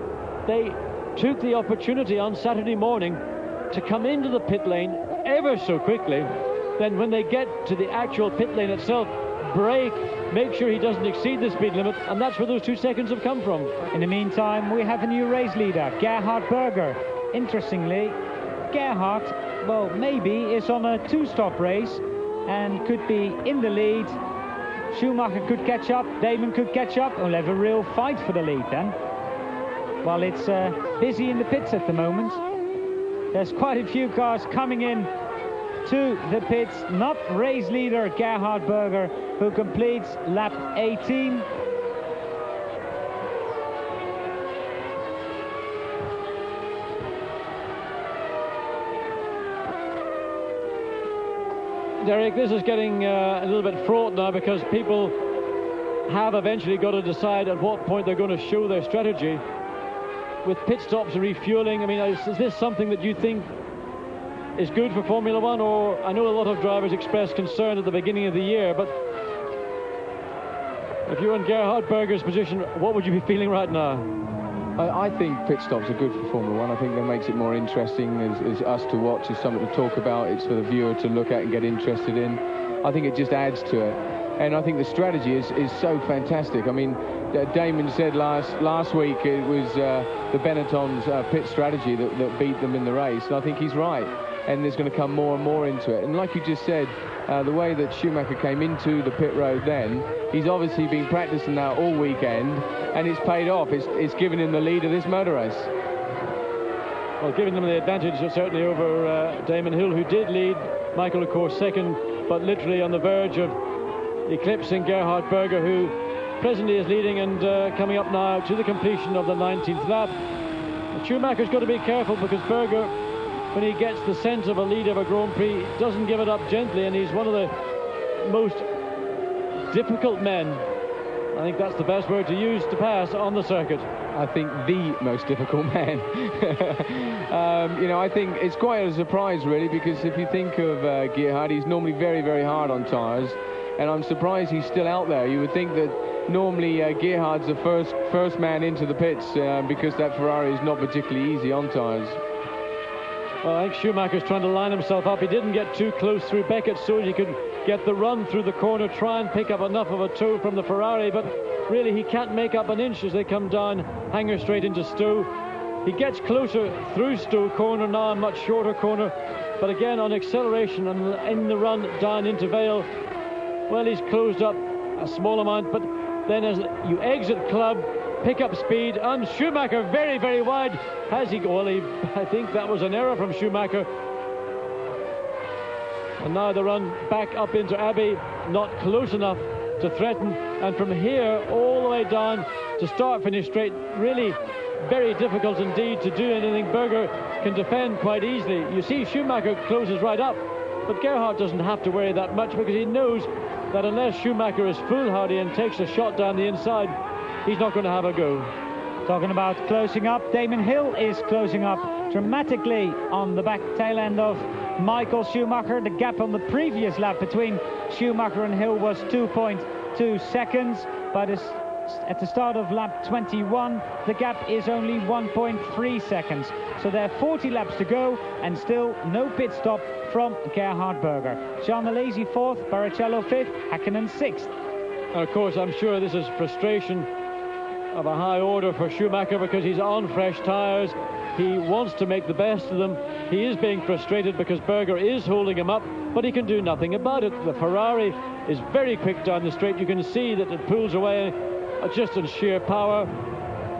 they took the opportunity on Saturday morning to come into the pit lane ever so quickly. Then when they get to the actual pit lane itself, brake, make sure he doesn't exceed the speed limit, and that's where those 2 seconds have come from. In the meantime, we have a new race leader, Gerhard Berger. Interestingly, Gerhard, well, maybe is on a 2-stop race and could be in the lead. Schumacher could catch up, Damon could catch up, and we'll have a real fight for the lead then. Well, it's busy in the pits at the moment. There's quite a few cars coming in to the pits. Not race leader Gerhard Berger, who completes lap 18. Derek, this is getting a little bit fraught now, because people have eventually got to decide at what point they're going to show their strategy. With pit stops and refueling, I mean, is this something that you think is good for Formula One? Or I know a lot of drivers expressed concern at the beginning of the year, but if you're in Gerhard Berger's position, what would you be feeling right now? I think pit stops are good for Formula One. I think that makes it more interesting as us to watch, as something to talk about. It's for the viewer to look at and get interested in. I think it just adds to it. And I think the strategy is so fantastic. I mean, Damon said last week it was the Benetton's pit strategy that beat them in the race. And I think he's right. And there's going to come more and more into it. And like you just said, the way that Schumacher came into the pit road then, he's obviously been practicing that all weekend, and it's paid off. It's given him the lead of this motor race. Well, giving them the advantage certainly over Damon Hill, who did lead. Michael, of course, second, but literally on the verge of eclipsing Gerhard Berger, who presently is leading and coming up now to the completion of the 19th lap. Schumacher's got to be careful, because Berger, when he gets the sense of a lead of a Grand Prix, doesn't give it up gently, and he's one of the most difficult men, I think that's the best word to use, to pass on the circuit. I think the most difficult man. You know, I think it's quite a surprise, really, because if you think of Gerhard, he's normally very, very hard on tyres, and I'm surprised he's still out there. You would think that normally Gerhard's the first man into the pits, because that Ferrari is not particularly easy on tyres. Well, I think Schumacher's trying to line himself up. He didn't get too close through Beckett, so he could get the run through the corner, try and pick up enough of a tow from the Ferrari, but really he can't make up an inch as they come down hanger straight into Stowe. He gets closer through Stowe corner now, a much shorter corner, but again on acceleration and in the run down into Vale, well, he's closed up a small amount, but then as you exit Club, pick up speed, and Schumacher very, very wide. Has he? Well, I think that was an error from Schumacher. And now the run back up into Abbey, not close enough to threaten. And from here all the way down to start-finish straight, really very difficult indeed to do anything. Berger can defend quite easily. You see Schumacher closes right up, but Gerhard doesn't have to worry that much, because he knows that unless Schumacher is foolhardy and takes a shot down the inside, he's not going to have a go. Talking about closing up, Damon Hill is closing up dramatically on the back tail end of Michael Schumacher. The gap on the previous lap between Schumacher and Hill was 2.2 seconds, but at the start of lap 21 the gap is only 1.3 seconds. So there are 40 laps to go and still no pit stop from Gerhard Berger. Jean Alesi 4th, Barrichello 5th, Häkkinen 6th. And of course I'm sure this is frustration of a high order for Schumacher, because he's on fresh tyres. He wants to make the best of them. He is being frustrated because Berger is holding him up, but he can do nothing about it. The Ferrari is very quick down the straight. You can see that it pulls away just on sheer power.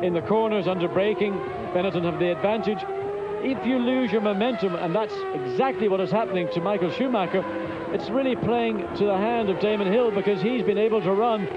In the corners under braking, Benetton have the advantage. If you lose your momentum, and that's exactly what is happening to Michael Schumacher, it's really playing to the hand of Damon Hill, because he's been able to run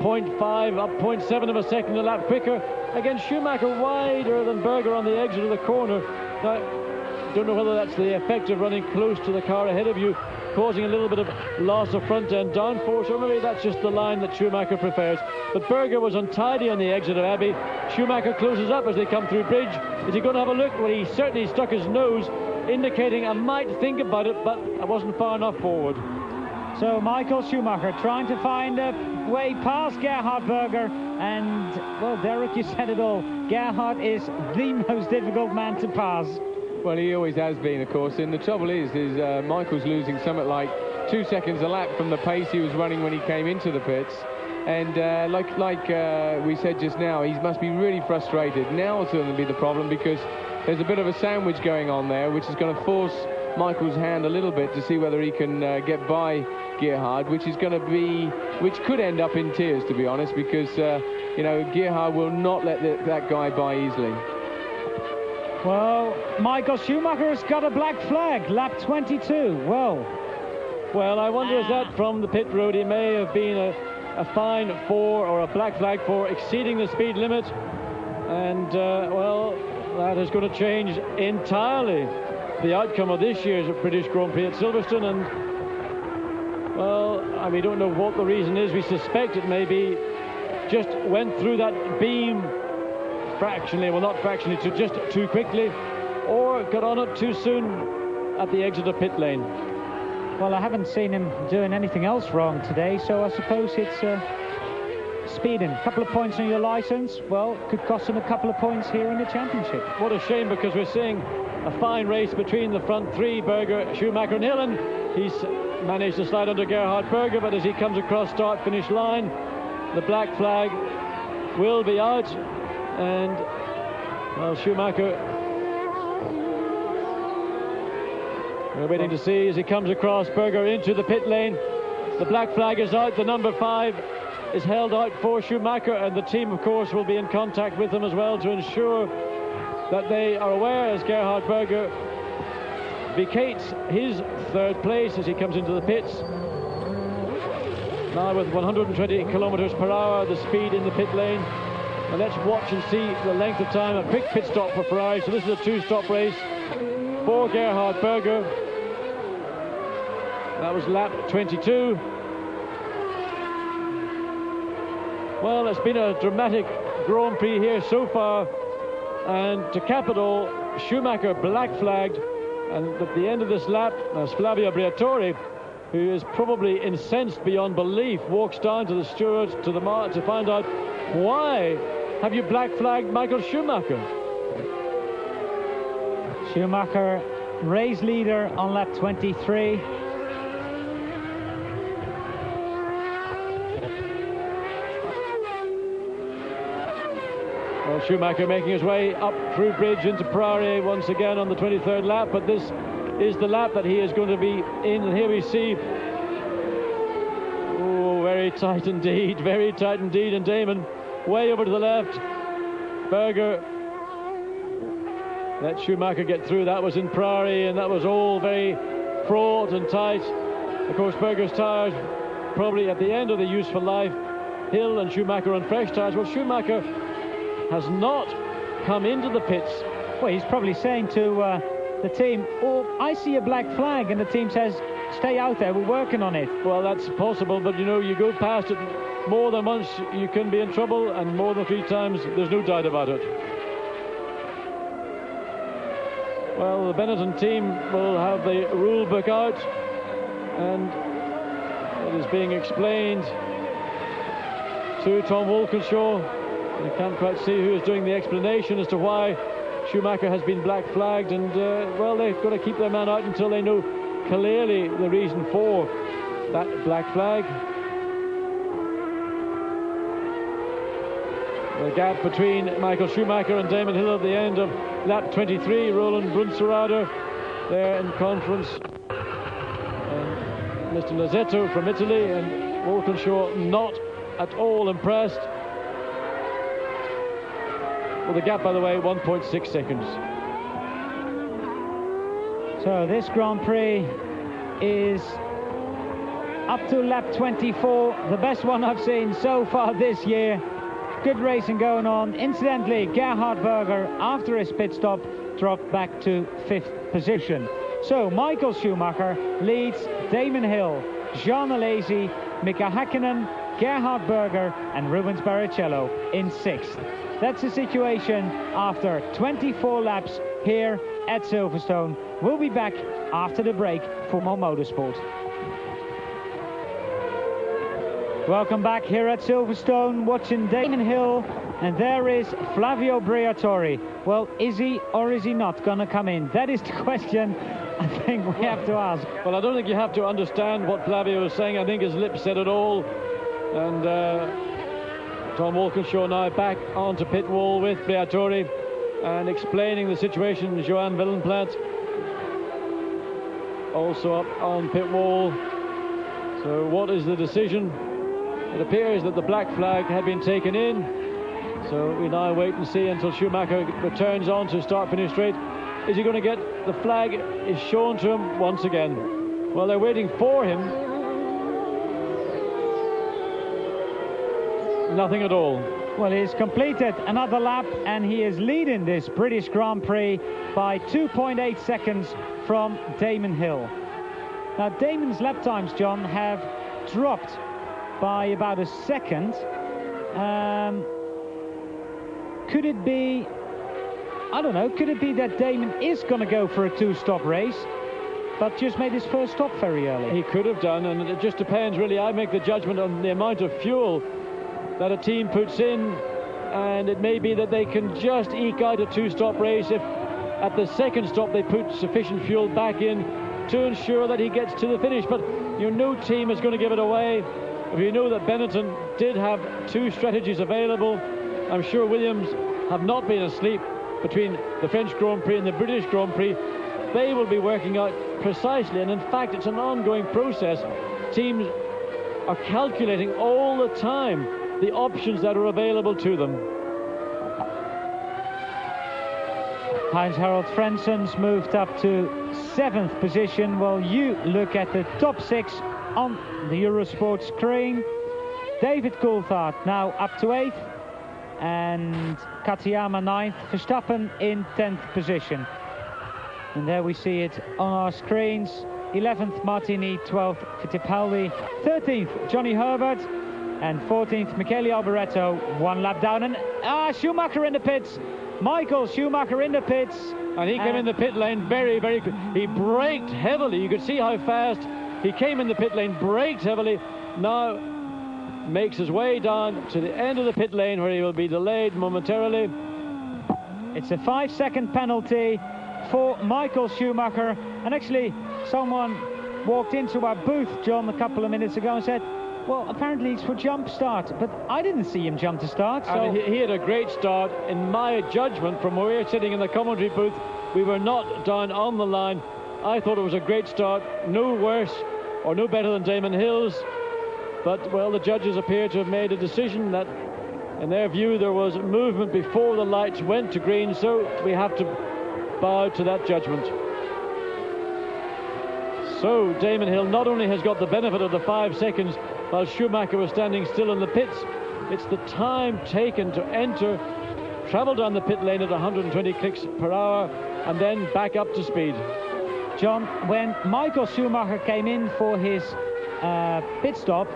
0.5 up 0.7 of a second a lap quicker. Again, Schumacher wider than Berger on the exit of the corner. Now, I don't know whether that's the effect of running close to the car ahead of you, causing a little bit of loss of front end downforce, or maybe that's just the line that Schumacher prefers. But Berger was untidy on the exit of Abbey. Schumacher closes up as they come through bridge. Is he going to have a look? Well, he certainly stuck his nose, indicating I might think about it, but I wasn't far enough forward. So Michael Schumacher trying to find a way past Gerhard Berger, and well, Derek, you said it all. Gerhard is the most difficult man to pass. Well, he always has been, of course, and the trouble is Michael's losing something like 2 seconds a lap from the pace he was running when he came into the pits. And like we said just now, he must be really frustrated. Now it's going to be the problem, because there's a bit of a sandwich going on there, which is going to force Michael's hand a little bit to see whether he can get by Gerhard, which could end up in tears, to be honest, because Gerhard will not let that guy by easily. Well, Michael Schumacher has got a black flag, lap 22. Well, I wonder, is that from the pit road? He may have been a fine for, or a black flag for, exceeding the speed limit, and that is going to change entirely the outcome of this year's British Grand Prix at Silverstone. And we don't know what the reason is. We suspect it may be just went through that beam fractionally, well, not fractionally, just too quickly, or got on it too soon at the exit of pit lane. Well, I haven't seen him doing anything else wrong today, so I suppose it's speeding. A couple of points on your license, well, could cost him a couple of points here in the championship. What a shame, because we're seeing a fine race between the front three, Berger, Schumacher and Hill, and he's managed to slide under Gerhard Berger, but as he comes across start-finish line, the black flag will be out, and Schumacher, we're waiting to see as he comes across Berger into the pit lane. The black flag is out. The number 5 is held out for Schumacher, and the team, of course, will be in contact with him as well to ensure that they are aware, as Gerhard Berger vacates his 3rd place as he comes into the pits. Now with 120 kilometers per hour, the speed in the pit lane. And let's watch and see the length of time. A quick pit stop for Ferrari. So this is a 2-stop race for Gerhard Berger. That was lap 22. Well, it's been a dramatic Grand Prix here so far. And to cap it all, Schumacher black flagged. And at the end of this lap, as Flavio Briatore, who is probably incensed beyond belief, walks down to the stewards, to find out, why have you black flagged Michael Schumacher? Schumacher, race leader on lap 23. Well, Schumacher making his way up through bridge into Prix once again on the 23rd lap, but this is the lap that he is going to be in, and here we see, very tight indeed, and Damon way over to the left. Berger let Schumacher get through. That was in Prix, and that was all very fraught and tight. Of course, Berger's tyres probably at the end of the useful life. Hill and Schumacher on fresh tyres. Well, Schumacher has not come into the pits. Well, he's probably saying to the team, oh, I see a black flag, and the team says, stay out there, we're working on it. Well, that's possible, but you know, you go past it more than once, you can be in trouble, and more than 3 times, there's no doubt about it. Well, the Benetton team will have the rule book out, and it is being explained to Tom Walkinshaw. You can't quite see who is doing the explanation as to why Schumacher has been black flagged, and well, they've got to keep their man out until they know clearly the reason for that black flag. The gap between Michael Schumacher and Damon Hill at the end of lap 23, Roland Brunzerader there in conference, and Mr. Lazzetto from Italy, and Walkinshaw not at all impressed. Well, the gap, by the way, 1.6 seconds. So this Grand Prix is up to lap 24, the best one I've seen so far this year. Good racing going on. Incidentally, Gerhard Berger, after his pit stop, dropped back to 5th position. So Michael Schumacher leads Damon Hill, Jean Alesi, Mika Häkkinen, Gerhard Berger and Rubens Barrichello in 6th. That's the situation after 24 laps here at Silverstone. We'll be back after the break for more motorsport. Welcome back here at Silverstone, watching Damon Hill, and there is Flavio Briatore. Well, is he or is he not going to come in? That is the question I think we have to ask. Well, I don't think you have to understand what Flavio is saying. I think his lips said it all. And Tom Walkinshaw now back onto pit wall with Briatore and explaining the situation. Johan Willenplat also up on pit wall. So what is the decision? It appears that the black flag had been taken in, so we now wait and see until Schumacher returns on to start-finish straight. Is he going to get the flag is shown to him once again? Well, they're waiting for him. Nothing at all. Well, he's completed another lap, and he is leading this British Grand Prix by 2.8 seconds from Damon Hill. Now, Damon's lap times, John, have dropped by about a second. Could it be, I don't know, could it be that Damon is going to go for a 2-stop race, but just made his first stop very early? He could have done, and it just depends, really. I make the judgment on the amount of fuel that a team puts in, and it may be that they can just eke out a 2-stop race if at the second stop they put sufficient fuel back in to ensure that he gets to the finish. But your no team is going to give it away. If you know that Benetton did have 2 strategies available, I'm sure Williams have not been asleep between the French Grand Prix and the British Grand Prix. They will be working out precisely, and in fact it's an ongoing process. Teams are calculating all the time the options that are available to them. Heinz-Harald Frensen's moved up to 7th position. Well, you look at the top 6 on the Eurosport screen. David Coulthard now up to 8th, and Katayama 9th. Verstappen in 10th position. And there we see it on our screens. 11th Martini, 12th Fittipaldi, 13th Johnny Herbert, and 14th Michele Alboreto, 1 lap down. And Schumacher in the pits. Michael Schumacher in the pits. And he came in the pit lane very, very quick. He braked heavily. You could see how fast he came in the pit lane, braked heavily. Now makes his way down to the end of the pit lane where he will be delayed momentarily. It's a 5-second penalty for Michael Schumacher. And actually, someone walked into our booth, John, a couple of minutes ago and said, well, apparently it's for jump start, but I didn't see him jump to start. So and he had a great start. In my judgment, from where we were sitting in the commentary booth, we were not down on the line. I thought it was a great start, no worse or no better than Damon Hill's. But, well, the judges appear to have made a decision that In their view, there was movement before the lights went to green, so we have to bow to that judgment. So Damon Hill not only has got the benefit of the 5 seconds while Schumacher was standing still in the pits, it's the time taken to enter, travel down the pit lane at 120 clicks per hour, and then back up to speed. John, when Michael Schumacher came in for his pit stop,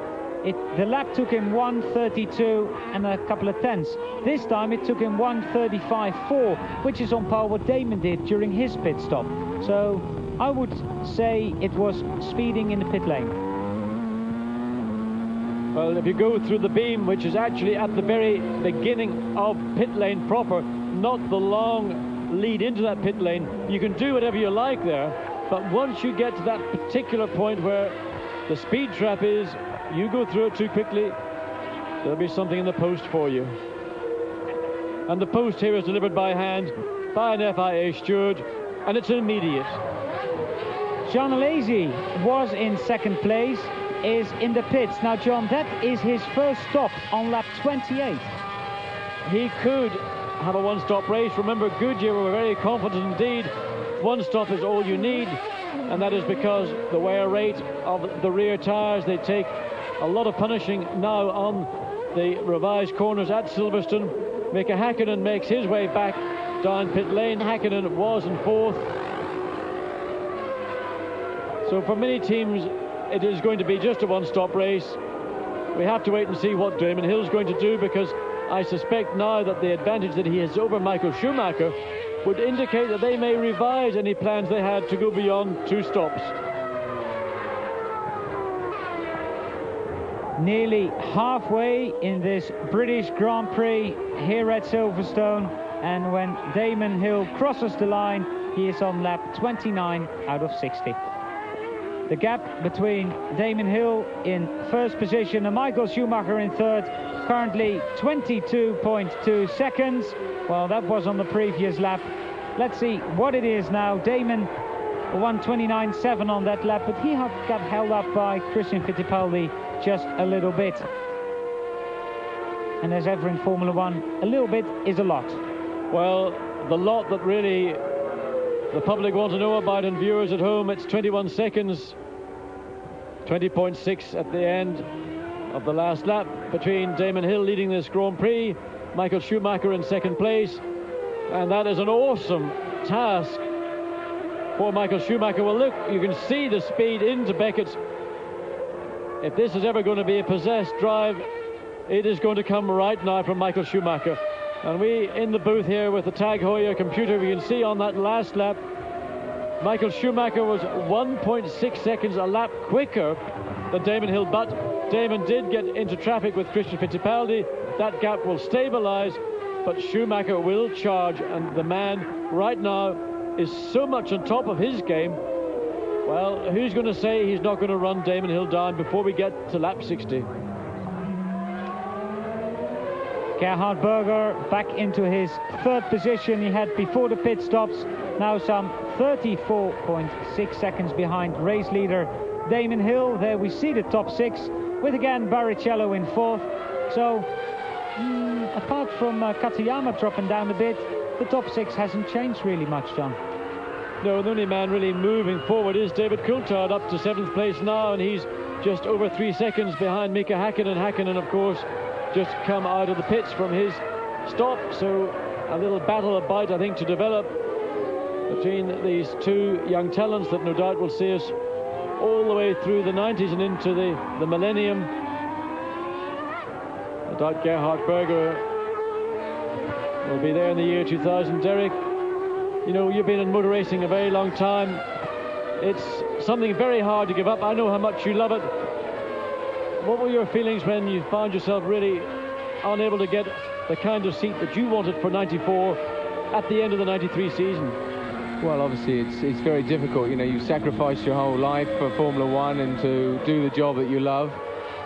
the lap took him 1:32 and a couple of tenths. This time it took him 1:35.4, which is on par what Damon did during his pit stop. So I would say it was speeding in the pit lane. Well, if you go through the beam, which is actually at the very beginning of pit lane proper, not the long lead into that pit lane, you can do whatever you like there, but once you get to that particular point where the speed trap is, you go through it too quickly, there'll be something in the post for you. And the post here is delivered by hand by an FIA steward, and it's immediate. John Alesi was in second place, is in the pits. Now, John, that is his first stop on lap 28. He could have a one-stop race. Remember, Goodyear were very confident indeed. One stop is all you need, and that is because the wear rate of the rear tyres, they take a lot of punishing now on the revised corners at Silverstone. Mika Häkkinen makes his way back down pit lane. Häkkinen was in fourth. So for many teams, it is going to be just a one-stop race. We have to wait and see what Damon Hill's going to do, because I suspect now that the advantage that he has over Michael Schumacher would indicate that they may revise any plans they had to go beyond 2 stops. Nearly halfway in this British Grand Prix here at Silverstone, and when Damon Hill crosses the line, he is on lap 29 out of 60. The gap between Damon Hill in first position and Michael Schumacher in third, currently 22.2 seconds. Well, that was on the previous lap. Let's see what it is now. Damon 1:29.7 on that lap, but he got held up by Christian Fittipaldi just a little bit. And as ever in Formula One, a little bit is a lot. Well, the lot that really the public want to know about, and viewers at home, it's 21 seconds, 20.6 at the end of the last lap between Damon Hill leading this Grand Prix, Michael Schumacher in second place, and that is an awesome task for Michael Schumacher. Well, look, you can see the speed into Beckett's. If this is ever going to be a possessed drive, it is going to come right now from Michael Schumacher. And we, in the booth here with the Tag Heuer computer, we can see on that last lap, Michael Schumacher was 1.6 seconds a lap quicker than Damon Hill, but Damon did get into traffic with Christian Fittipaldi. That gap will stabilise, but Schumacher will charge, and the man right now is so much on top of his game. Well, who's going to say he's not going to run Damon Hill down before we get to lap 60? Gerhard Berger back into his third position he had before the pit stops. Now some 34.6 seconds behind race leader Damon Hill. There we see the top 6, with again Barrichello in fourth. So apart from Katayama dropping down a bit, the top 6 hasn't changed really much, John. No, the only man really moving forward is David Coulthard, up to 7th place now, and he's just over 3 seconds behind Mika Häkkinen. Häkkinen, of course, just come out of the pits from his stop, so a little battle about, I think, to develop between these two young talents that no doubt will see us all the way through the 90s and into the millennium. No doubt Gerhard Berger will be there in the year 2000. Derek, you know, you've been in motor racing a very long time. It's something very hard to give up. I know how much you love it. What were your feelings when you found yourself really unable to get the kind of seat that you wanted for 94 at the end of the 93 season? Well, obviously it's very difficult. You know, you sacrificed your whole life for Formula One and to do the job that you love,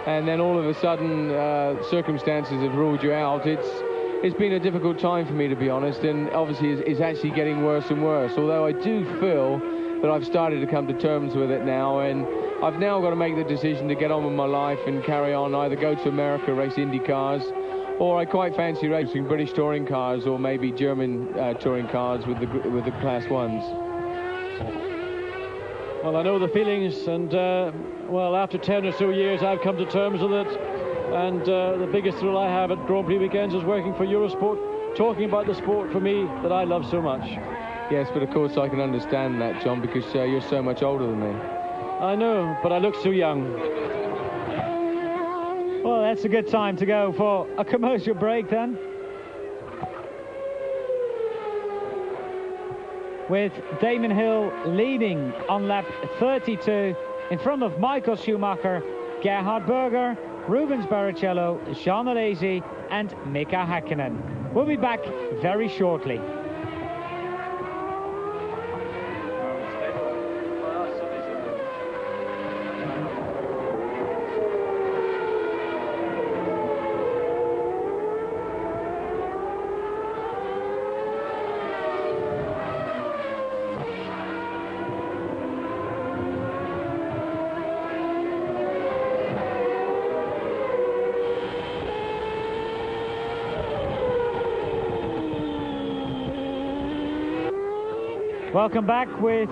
and then all of a sudden circumstances have ruled you out. It's been a difficult time for me, to be honest, and obviously it's actually getting worse and worse, although I do feel that I've started to come to terms with it now, and I've now got to make the decision to get on with my life and carry on, either go to America, race Indy cars, or I quite fancy racing British touring cars or maybe German touring cars with the Class 1s. Well, I know the feelings, and well, after 10 or so years I've come to terms with it, and the biggest thrill I have at Grand Prix weekends is working for Eurosport, talking about the sport for me that I love so much. Yes, but of course I can understand that, John, because you're so much older than me. I know, but I look so young. Well, that's a good time to go for a commercial break then. With Damon Hill leading on lap 32 in front of Michael Schumacher, Gerhard Berger, Rubens Barrichello, Jean Alesi and Mika Häkkinen. We'll be back very shortly. Welcome back with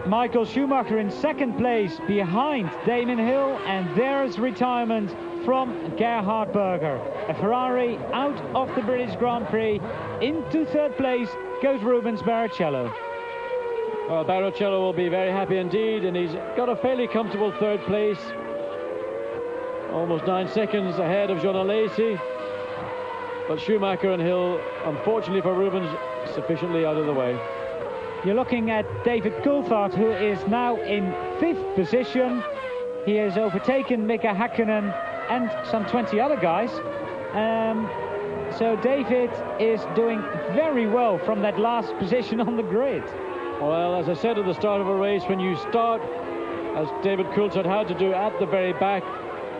Michael Schumacher in second place behind Damon Hill, and there's retirement from Gerhard Berger. A Ferrari out of the British Grand Prix. Into third place goes Rubens Barrichello. Well, Barrichello will be very happy indeed, and he's got a fairly comfortable third place. Almost 9 seconds ahead of Jean Alesi. But Schumacher and Hill, unfortunately for Rubens, sufficiently out of the way. You're looking at David Coulthard, who is now in 5th position. He has overtaken Mika Häkkinen and some 20 other guys. So David is doing very well from that last position on the grid. Well, as I said at the start of a race, when you start, as David Coulthard had to do at the very back,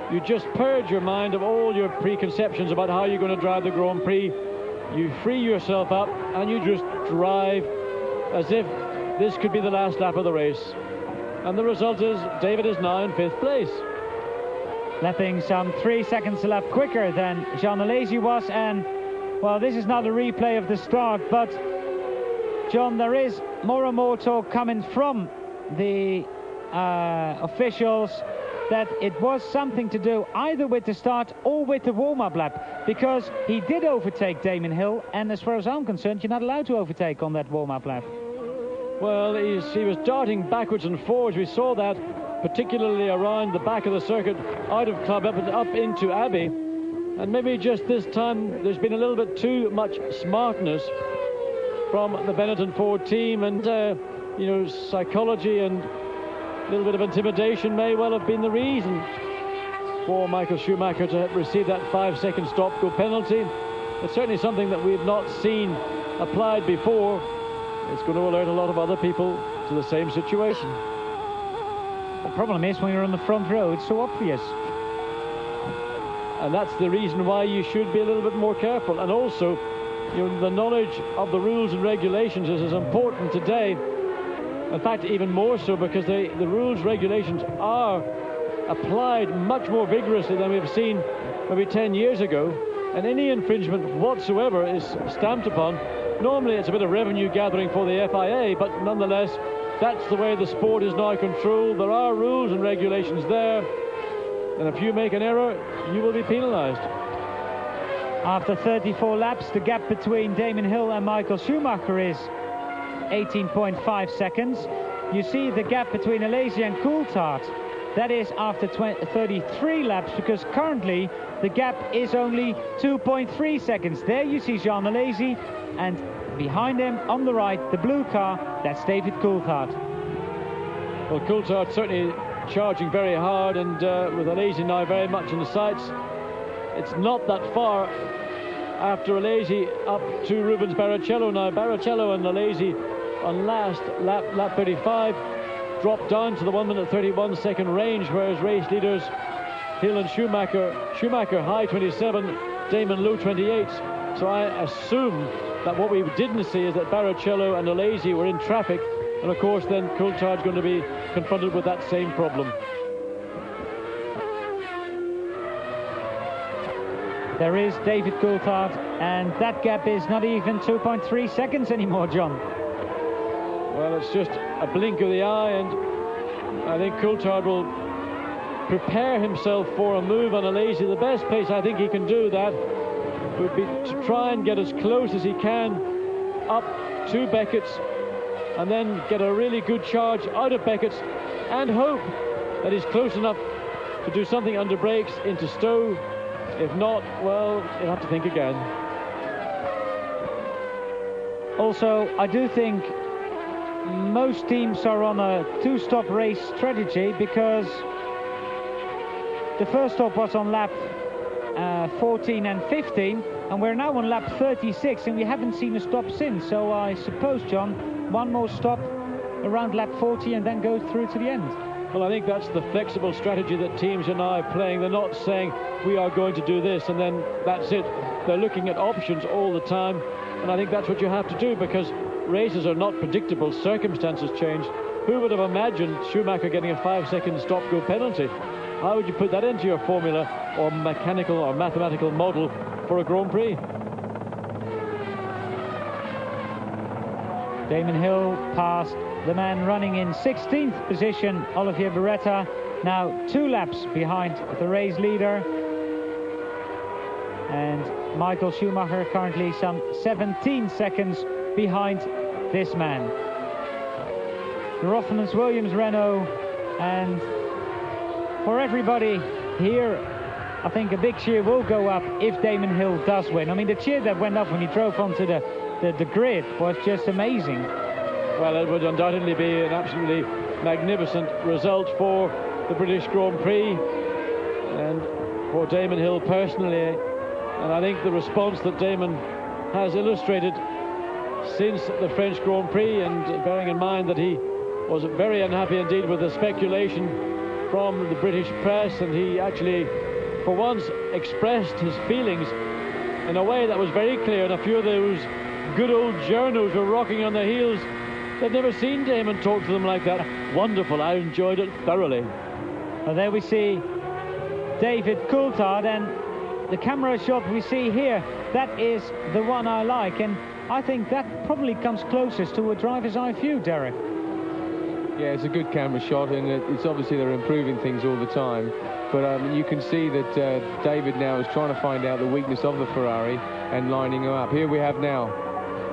you just purge your mind of all your preconceptions about how you're going to drive the Grand Prix. You free yourself up and you just drive as if this could be the last lap of the race. And the result is David is now in 5th place. Lapping some 3 seconds a lap quicker than Jean Alesi was. And, well, this is not a replay of the start, but, John, there is more and more talk coming from the officials that it was something to do either with the start or with the warm-up lap, because he did overtake Damon Hill, and as far as I'm concerned, you're not allowed to overtake on that warm-up lap. Well, he was darting backwards and forwards. We saw that particularly around the back of the circuit, out of club up into Abbey. And maybe just this time there's been a little bit too much smartness from the Benetton Ford team, and you know, psychology and a little bit of intimidation may well have been the reason for Michael Schumacher to receive that 5-second stop-go penalty. It's certainly something that we've not seen applied before. It's going to alert a lot of other people to the same situation. The problem is, when you're on the front row, it's so obvious. And that's the reason why you should be a little bit more careful. And also, you know, the knowledge of the rules and regulations is as important today. In fact, even more so, because the rules, regulations are applied much more vigorously than we've seen maybe 10 years ago. And any infringement whatsoever is stamped upon. Normally it's a bit of revenue gathering for the FIA, but nonetheless, that's the way the sport is now controlled. There are rules and regulations there, and if you make an error, you will be penalised. After 34 laps, the gap between Damon Hill and Michael Schumacher is 18.5 seconds. You see the gap between Alesi and Coulthard. That is after 33 laps, because currently the gap is only 2.3 seconds. There you see Jean Alesi, and behind him on the right, the blue car, that's David Coulthard. Well, Coulthard certainly charging very hard, and with Alesi now very much in the sights. It's not that far after Alesi up to Rubens Barrichello now. Barrichello and Alesi on last lap 35 dropped down to the 1 minute 31 second range, whereas race leaders Hill and Schumacher high 27, Damon low 28. So I assume that what we didn't see is that Barrichello and Alesi were in traffic, and of course then Coulthard's going to be confronted with that same problem. there is David Coulthard, and that gap is not even 2.3 seconds anymore, John. Well, it's just a blink of the eye, and I think Coulthard will prepare himself for a move on Alesi. The best place I think he can do that would be to try and get as close as he can up to Beckett's, and then get a really good charge out of Beckett's, and hope that he's close enough to do something under brakes into Stowe. If not, well, he'll have to think again. Also, I do think most teams are on a two-stop race strategy, because the first stop was on lap 14 and 15, and we're now on lap 36, and we haven't seen a stop since. So I suppose, John, one more stop around lap 40 and then go through to the end. Well, I think that's the flexible strategy that teams are now playing. They're not saying we are going to do this and then that's it. They're looking at options all the time, and I think that's what you have to do, because races are not predictable. Circumstances change. Who would have imagined Schumacher getting a 5-second stop-go penalty? How would you put that into your formula or mechanical or mathematical model for a Grand Prix? Damon Hill passed the man running in 16th position, Olivier Beretta, now 2 laps behind the race leader. And Michael Schumacher currently some 17 seconds behind this man. The Rothmans Williams Renault, and for everybody here, I think a big cheer will go up if Damon Hill does win. I mean, the cheer that went up when he drove onto the grid was just amazing. Well, it would undoubtedly be an absolutely magnificent result for the British Grand Prix and for Damon Hill personally. And I think the response that Damon has illustrated since the French Grand Prix, and bearing in mind that he was very unhappy indeed with the speculation from the British press, and he actually for once expressed his feelings in a way that was very clear, and a few of those good old journos were rocking on their heels. They've never seen Damon talk to them like that. Wonderful, I enjoyed it thoroughly. Well, there we see David Coulthard, and the camera shot we see here, that is the one I like, and I think that probably comes closest to a driver's eye view, Derek. Yeah, it's a good camera shot, and it's obviously they're improving things all the time. But you can see that David now is trying to find out the weakness of the Ferrari and lining them up. Here we have now.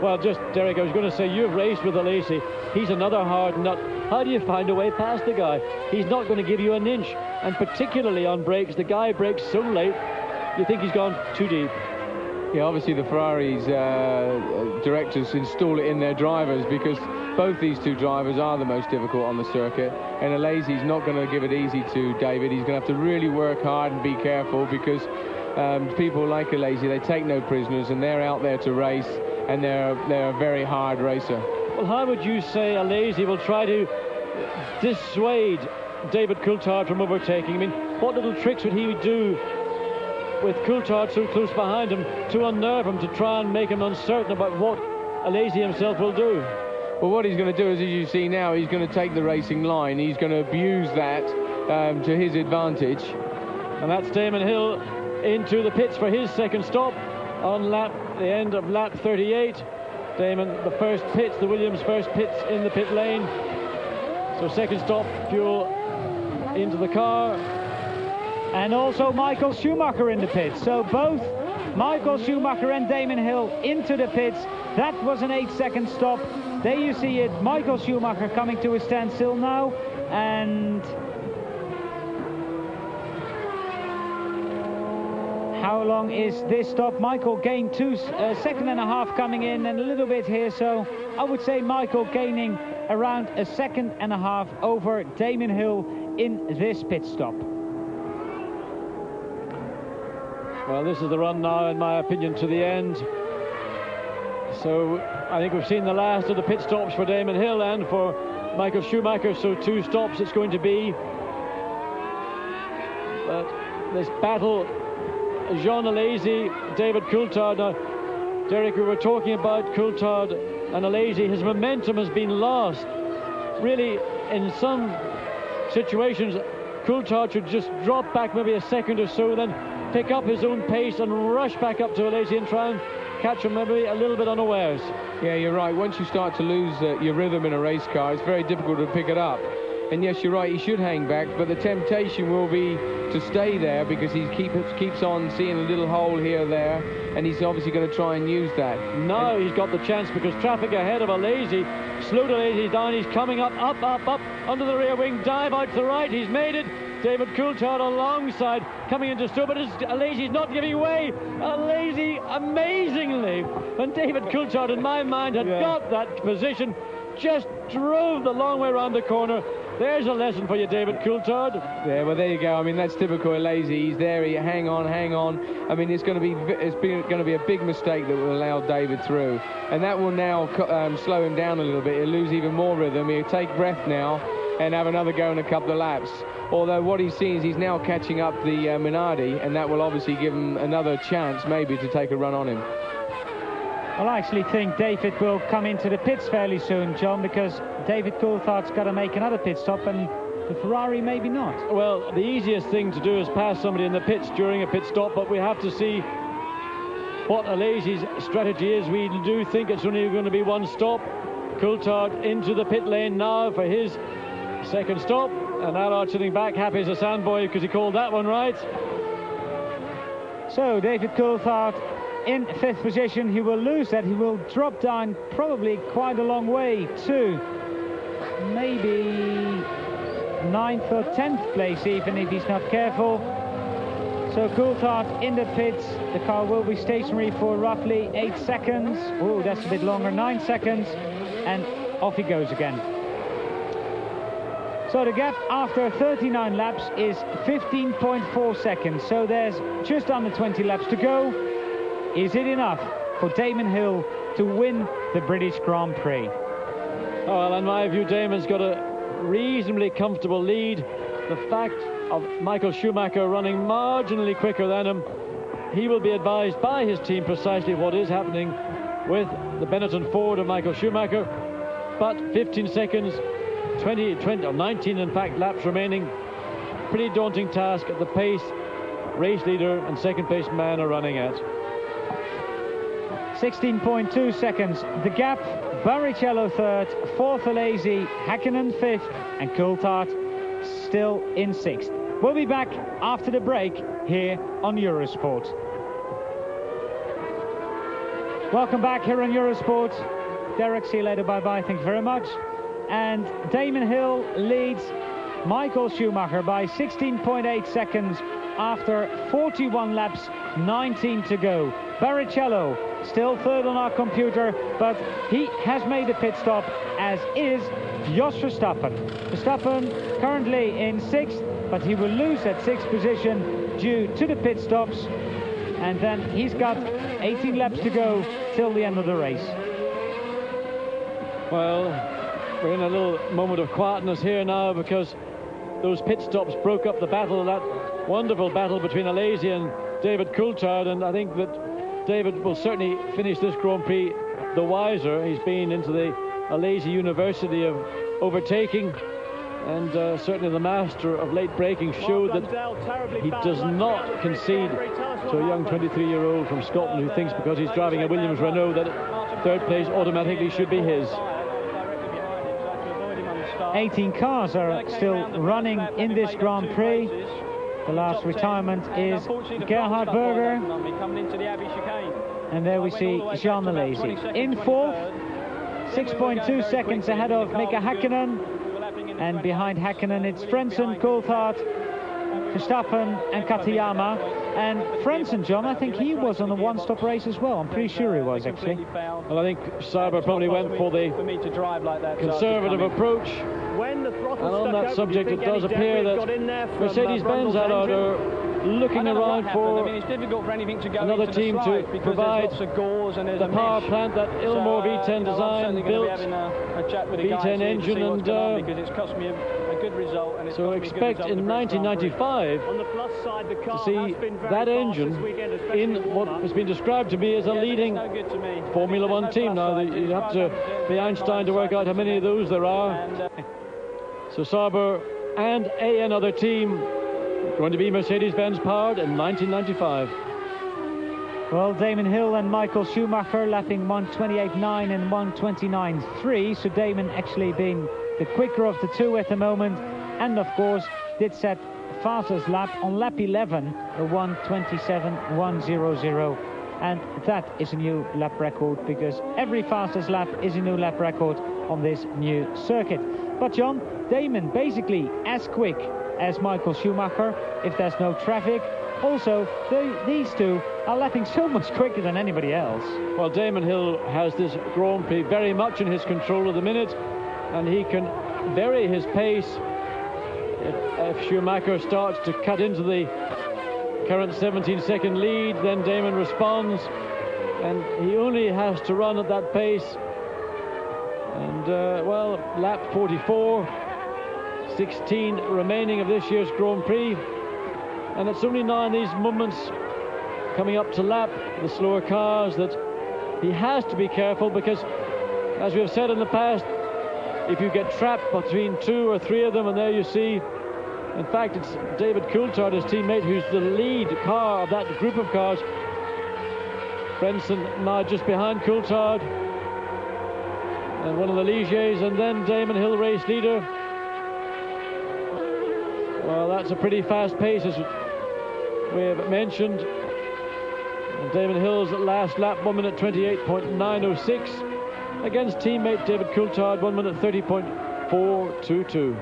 Well, just, Derek, I was going to say, you've raced with Alesi. He's another hard nut. How do you find a way past the guy? He's not going to give you an inch. And particularly on brakes, the guy brakes so late, you think he's gone too deep. Yeah, obviously the Ferrari's directors install it in their drivers, because both these two drivers are the most difficult on the circuit, and Alesi's not going to give it easy to David. He's going to have to really work hard and be careful, because people like Alesi, they take no prisoners, and they're out there to race, and they're a very hard racer. Well, how would you say Alesi will try to dissuade David Coulthard from overtaking? I mean, what little tricks would he do with Coulthard so close behind him to unnerve him, to try and make him uncertain about what Alesi himself will do? Well, what he's going to do is, as you see now, he's going to take the racing line. He's going to abuse that to his advantage. And that's Damon Hill into the pits for his second stop on the end of lap 38. Damon, the first pits, the Williams first pits in the pit lane. So second stop, fuel into the car. And also Michael Schumacher in the pits. So both Michael Schumacher and Damon Hill into the pits. That was an 8-second stop. There you see it, Michael Schumacher coming to a standstill now. And how long is this stop? Michael gained 2 seconds and a half coming in, and a little bit here. So I would say Michael gaining around 1.5 seconds over Damon Hill in this pit stop. Well, this is the run now, in my opinion, to the end. So I think we've seen the last of the pit stops for Damon Hill and for Michael Schumacher. So 2 stops it's going to be. But this battle, Jean Alesi, David Coulthard. Now, Derek, we were talking about Coulthard and Alesi. His momentum has been lost. Really, in some situations, Coulthard should just drop back maybe 1 second or so, then pick up his own pace and rush back up to Alesi and try and catch him maybe a little bit unawares. Yeah, you're right. Once you start to lose your rhythm in a race car, it's very difficult to pick it up. And yes, you're right, he should hang back, but the temptation will be to stay there because he keeps on seeing a little hole here or there, and he's obviously going to try and use that. Now he's got the chance because traffic ahead of Alesi. Slowed Alesi down, he's coming up, under the rear wing, dive out to the right, he's made it. David Coulthard alongside, coming into Stowe, but Alesi's not giving way. Alesi, amazingly, and David Coulthard, in my mind, had got that position, just drove the long way around the corner. There's a lesson for you, David Coulthard. Yeah, well, there you go. I mean, that's typical Alesi. He's there. Hang on. I mean, it's going to be a big mistake that will allow David through, and that will now slow him down a little bit. He'll lose even more rhythm. He'll take breath now and have another go in a couple of laps. Although what he's seen is he's now catching up the Minardi, and that will obviously give him another chance maybe to take a run on him. Well, I actually think David will come into the pits fairly soon, John, because David Coulthard's got to make another pit stop, and the Ferrari maybe not. Well, the easiest thing to do is pass somebody in the pits during a pit stop, but we have to see what Alesi's strategy is. We do think it's only going to be one stop. Coulthard into the pit lane now for his second stop, and Allard sitting back happy as a sandboy because he called that one right. So David Coulthard in fifth position. He will lose that. He will drop down probably quite a long way to maybe 9th or 10th place, even if he's not careful. So Coulthard in the pits. The car will be stationary for roughly 8 seconds. Oh, that's a bit longer, 9 seconds, and off he goes again. So the gap after 39 laps is 15.4 seconds. So there's just under 20 laps to go. Is it enough for Damon Hill to win the British Grand Prix? Well, in my view, Damon's got a reasonably comfortable lead. The fact of Michael Schumacher running marginally quicker than him, he will be advised by his team precisely what is happening with the Benetton Ford of Michael Schumacher. But 15 seconds, 19 in fact laps remaining. Pretty daunting task at the pace race leader and second place man are running at. 16.2 seconds. The gap, Barrichello third, fourth Alesi, Häkkinen fifth, and Coulthard still in sixth. We'll be back after the break here on Eurosport. Welcome back here on Eurosport. Derek, see you later. Bye-bye. Thank you very much. And Damon Hill leads Michael Schumacher by 16.8 seconds after 41 laps, 19 to go. Barrichello still third on our computer, but he has made a pit stop, as is Jos Verstappen. Verstappen currently in sixth, but he will lose that sixth position due to the pit stops, and then he's got 18 laps to go till the end of the race. Well, we're in a little moment of quietness here now because those pit stops broke up the battle, that wonderful battle between Alesi and David Coulthard, and I think that David will certainly finish this Grand Prix the wiser. He's been into the Alesi University of overtaking, and certainly the master of late braking showed that he does not concede to a young 23-year-old from Scotland who thinks because he's driving a Williams Renault that third place automatically should be his. 18 cars are still running in this Grand Prix. The last retirement is Gerhard Berger. And there we see Jean Alesi. In fourth, 6.2 seconds ahead of Mika Häkkinen. And behind Häkkinen it's Frentzen, Coulthard, Verstappen and Katayama. And Frentzen, John, I think he was on a one-stop race as well. I'm pretty sure he was, actually. Well, I think Sauber probably went for the conservative approach. And on that subject, it does appear that Mercedes-Benz are looking around for another team to provide the power plant that Ilmor V10 design built, V10 engine, and so expect in 1995 to see that engine in what has been described to me as a leading Formula One team. Now, you have to be Einstein to work out how many of those there are. So Sauber and another team going to be Mercedes-Benz powered in 1995. Well, Damon Hill and Michael Schumacher lapping 1:28.9 and 1:29.3. So Damon actually being the quicker of the two at the moment. And of course, did set fastest lap on lap 11, a 1:27.100. And that is a new lap record, because every fastest lap is a new lap record on this new circuit. But John, Damon basically as quick as Michael Schumacher if there's no traffic. Also, these two are lapping so much quicker than anybody else. Well, Damon Hill has this Grand Prix very much in his control at the minute, and he can vary his pace if Schumacher starts to cut into the current 17-second lead. Then Damon responds, and he only has to run at that pace. And well, lap 44, 16 remaining of this year's Grand Prix, and it's only now in these moments coming up to lap the slower cars that he has to be careful, because as we have said in the past, if you get trapped between two or three of them, and there you see, in fact, it's David Coulthard, his teammate, who's the lead car of that group of cars. Frentzen now just behind Coulthard, and one of the Ligiers, and then Damon Hill, race leader. Well, that's a pretty fast pace, as we have mentioned. And Damon Hill's last lap, 1:28.906, against teammate David Coulthard, 1:30.422.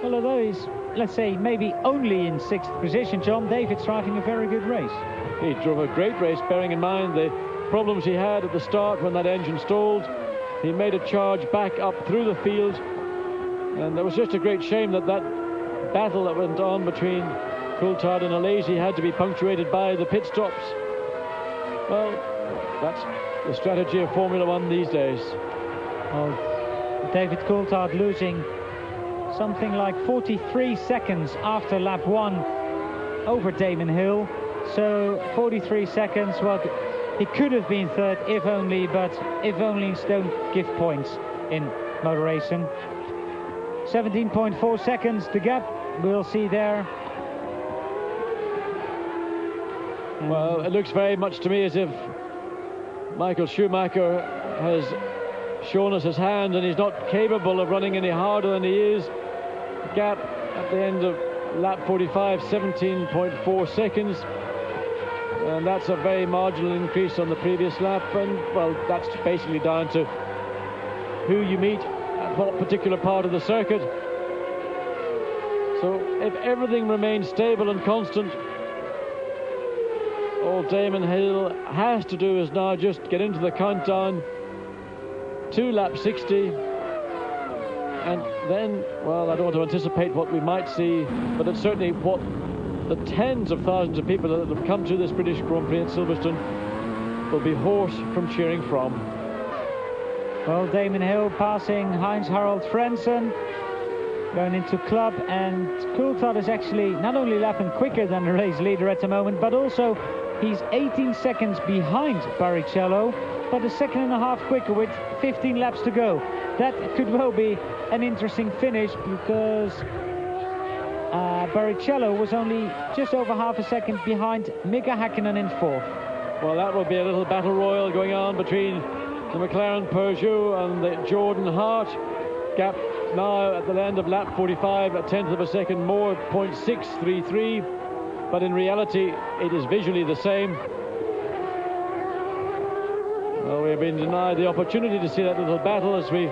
Well, although he's, let's say, maybe only in 6th position, John, David's driving a very good race. He drove a great race, bearing in mind the problems he had at the start when that engine stalled. He made a charge back up through the field, and it was just a great shame that that battle that went on between Coulthard and Alesi had to be punctuated by the pit stops. Well, that's the strategy of Formula One these days. Well, David Coulthard losing something like 43 seconds after lap 1 over Damon Hill. So 43 seconds, well, he could have been third if only, but if only don't give points in motor racing. 17.4 seconds the gap, we'll see there. Well, it looks very much to me as if Michael Schumacher has shown us his hand, and he's not capable of running any harder than he is. Gap at the end of lap 45, 17.4 seconds. And that's a very marginal increase on the previous lap. And, well, that's basically down to who you meet at what particular part of the circuit. So if everything remains stable and constant, all Damon Hill has to do is now just get into the countdown to lap 60, and then, well, I don't want to anticipate what we might see, but it's certainly what the tens of thousands of people that have come to this British Grand Prix at Silverstone will be hoarse from cheering from. Well, Damon Hill passing Heinz-Harald Frentzen, going into club, and Coulthard is actually not only lapping quicker than the race leader at the moment, but also he's 18 seconds behind Barrichello, but a second and a half quicker with 15 laps to go. That could well be an interesting finish, because Barrichello was only just over half a second behind Mika Häkkinen in 4th. Well, that will be a little battle royal going on between the McLaren Peugeot and the Jordan Hart. Gap now at the end of lap 45, a tenth of a second more, 0.633. But in reality, it is visually the same. Well, we have been denied the opportunity to see that little battle as we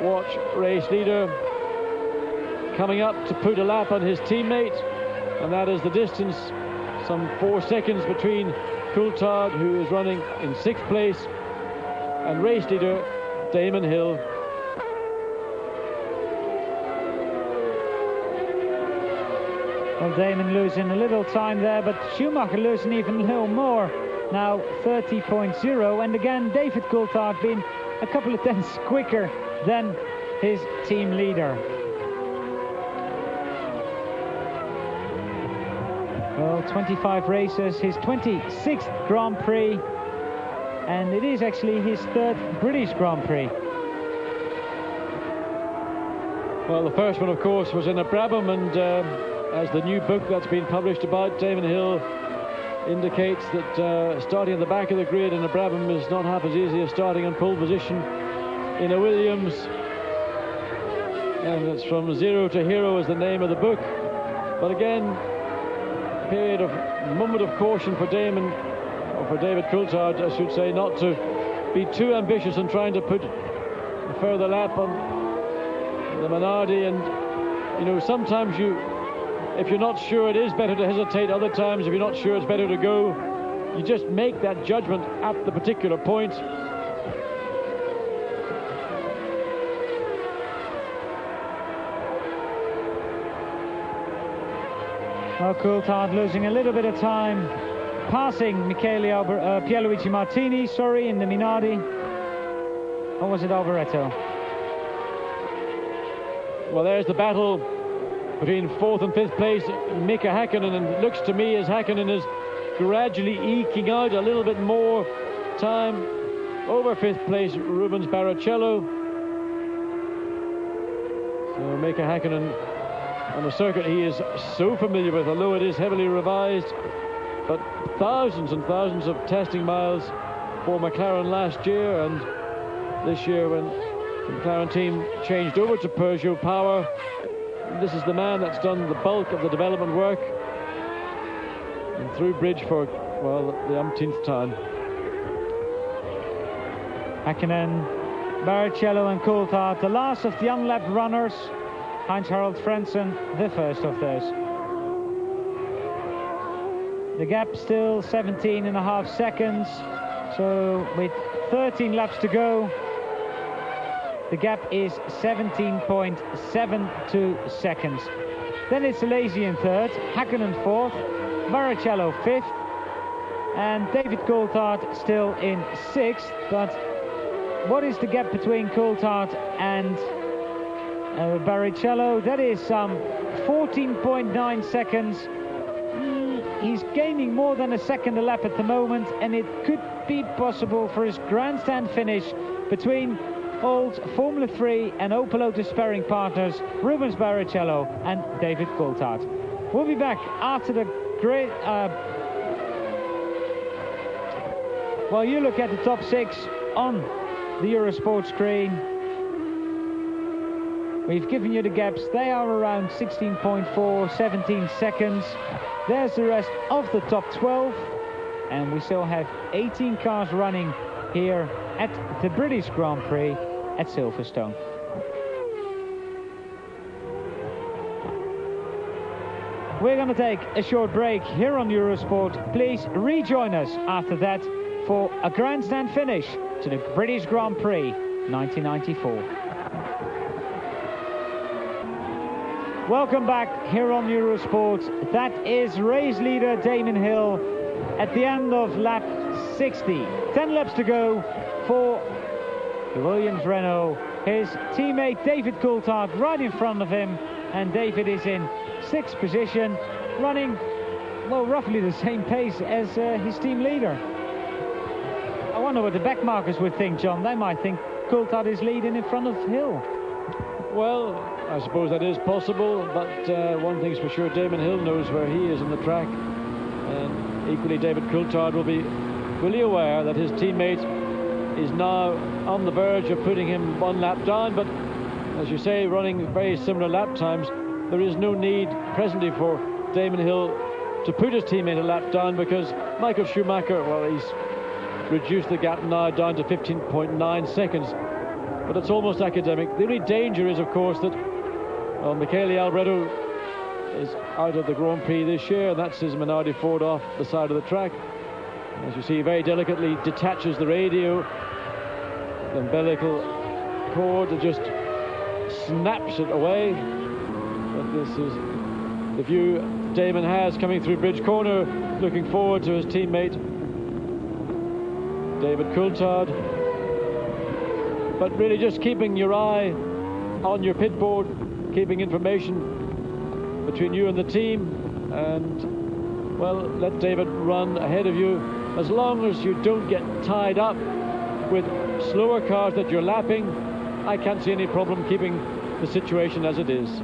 watch race leader coming up to put a lap on his teammate, and that is the distance, some 4 seconds between Coulthard, who is running in 6th place, and race leader Damon Hill. Well, Damon losing a little time there, but Schumacher losing even a little more. Now 30.0, and again David Coulthard being a couple of tenths quicker than his team leader. Well, 25 races, his 26th Grand Prix, and it is actually his 3rd British Grand Prix. Well, the first one, of course, was in a Brabham, and as the new book that's been published about Damon Hill indicates, that starting at the back of the grid in a Brabham is not half as easy as starting in pole position in a Williams. And it's From Zero to Hero is the name of the book. But again, moment of caution for Damon, or for David Coulthard, I should say, not to be too ambitious in trying to put a further lap on the Minardi. And you know, sometimes if you're not sure, it is better to hesitate. Other times, if you're not sure, it's better to go. You just make that judgment at the particular point. Well, Coulthard losing a little bit of time, passing Pierluigi Martini, in the Minardi. Or was it Alboreto? Well, there's the battle between 4th and 5th place, Mika Häkkinen, and it looks to me as Häkkinen is gradually eking out a little bit more time over 5th place Rubens Barrichello. So Mika Häkkinen on a circuit he is so familiar with, although it is heavily revised, but thousands and thousands of testing miles for McLaren last year, and this year when the McLaren team changed over to Peugeot Power, this is the man that's done the bulk of the development work and through Bridge for, well, the umpteenth time. Häkkinen, Barrichello and Coulthard, the last of the unlapped runners. Heinz-Harald Frentzen, the first of those. The gap still 17.5 seconds. So with 13 laps to go, the gap is 17.72 seconds. Then it's Alesi in 3rd, Häkkinen 4th, Barrichello 5th, and David Coulthard still in 6th. But what is the gap between Coulthard and Barrichello? That is some 14.9 seconds. He's gaining more than a second a lap at the moment, and it could be possible for his grandstand finish between old Formula 3 and Opel Lotus sparring partners Rubens Barrichello and David Coulthard. We'll be back after the great while you look at the top 6 on the Eurosport screen. We've given you the gaps. They are around 16.4, 17 seconds. There's the rest of the top 12. And we still have 18 cars running here at the British Grand Prix at Silverstone. We're going to take a short break here on Eurosport. Please rejoin us after that for a grandstand finish to the British Grand Prix 1994. Welcome back here on Eurosport. That is race leader Damon Hill at the end of lap 60. 10 laps to go for the Williams Renault. His teammate David Coulthard right in front of him, and David is in 6th position, running, well, roughly the same pace as his team leader. I wonder what the backmarkers would think, John. They might think Coulthard is leading in front of Hill. Well, I suppose that is possible, but one thing's for sure, Damon Hill knows where he is on the track, and equally David Coulthard will be fully aware that his teammate is now on the verge of putting him one lap down. But as you say, running very similar lap times, there is no need presently for Damon Hill to put his teammate a lap down, because Michael Schumacher, well, he's reduced the gap now down to 15.9 seconds. But it's almost academic. The only danger is, of course, that Michele Alboreto is out of the Grand Prix this year, and that's his Minardi Ford off the side of the track. As you see, very delicately detaches the radio. The umbilical cord just snaps it away. But this is the view Damon has coming through Bridge Corner, looking forward to his teammate David Coulthard. But really just keeping your eye on your pit board, keeping information between you and the team, and, well, let David run ahead of you. As long as you don't get tied up with slower cars that you're lapping, I can't see any problem keeping the situation as it is.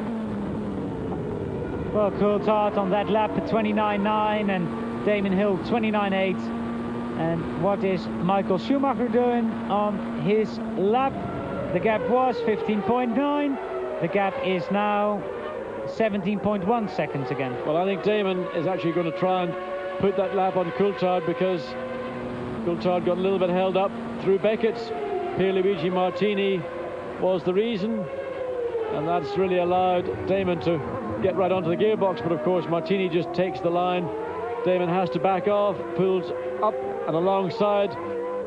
Well, Coulthard on that lap at 29.9 and Damon Hill 29.8. And what is Michael Schumacher doing on his lap? The gap was 15.9. The gap is now 17.1 seconds again. Well, I think Damon is actually going to try and put that lap on Coulthard, because Coulthard got a little bit held up through Beckett's. Pierluigi Martini was the reason, and that's really allowed Damon to get right onto the gearbox. But of course Martini just takes the line. Damon has to back off, pulls up and alongside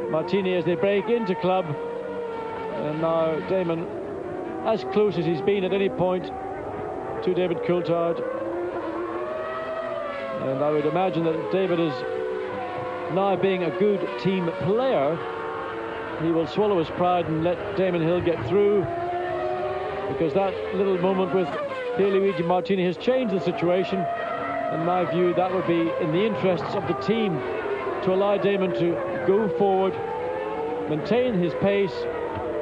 Martini as they break into club, and now Damon as close as he's been at any point to David Coulthard. And I would imagine that David is now, being a good team player, he will swallow his pride and let Damon Hill get through, because that little moment with Pierluigi Martini has changed the situation. In my view, that would be in the interests of the team to allow Damon to go forward, maintain his pace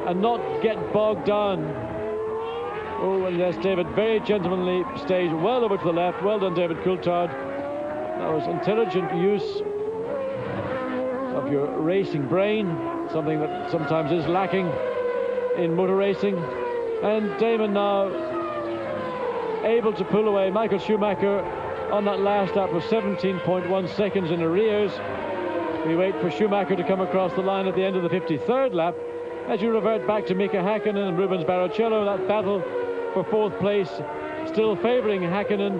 and not get bogged down. Oh, and yes, David very gentlemanly stays well over to the left. Well done, David Coulthard. That was intelligent use of your racing brain, something that sometimes is lacking in motor racing. And Damon now able to pull away Michael Schumacher on that last lap with 17.1 seconds in arrears. We wait for Schumacher to come across the line at the end of the 53rd lap. As you revert back to Mika Häkkinen and Rubens Barrichello, that battle for fourth place still favouring Häkkinen.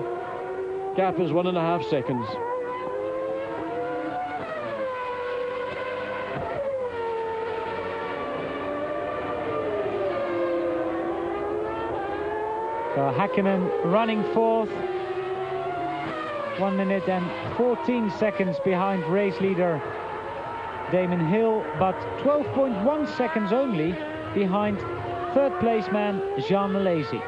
Gap is 1.5 seconds. So Häkkinen running fourth, 1 minute and 14 seconds behind race leader Damon Hill, but 12.1 seconds only behind third place man Jean Malaysia.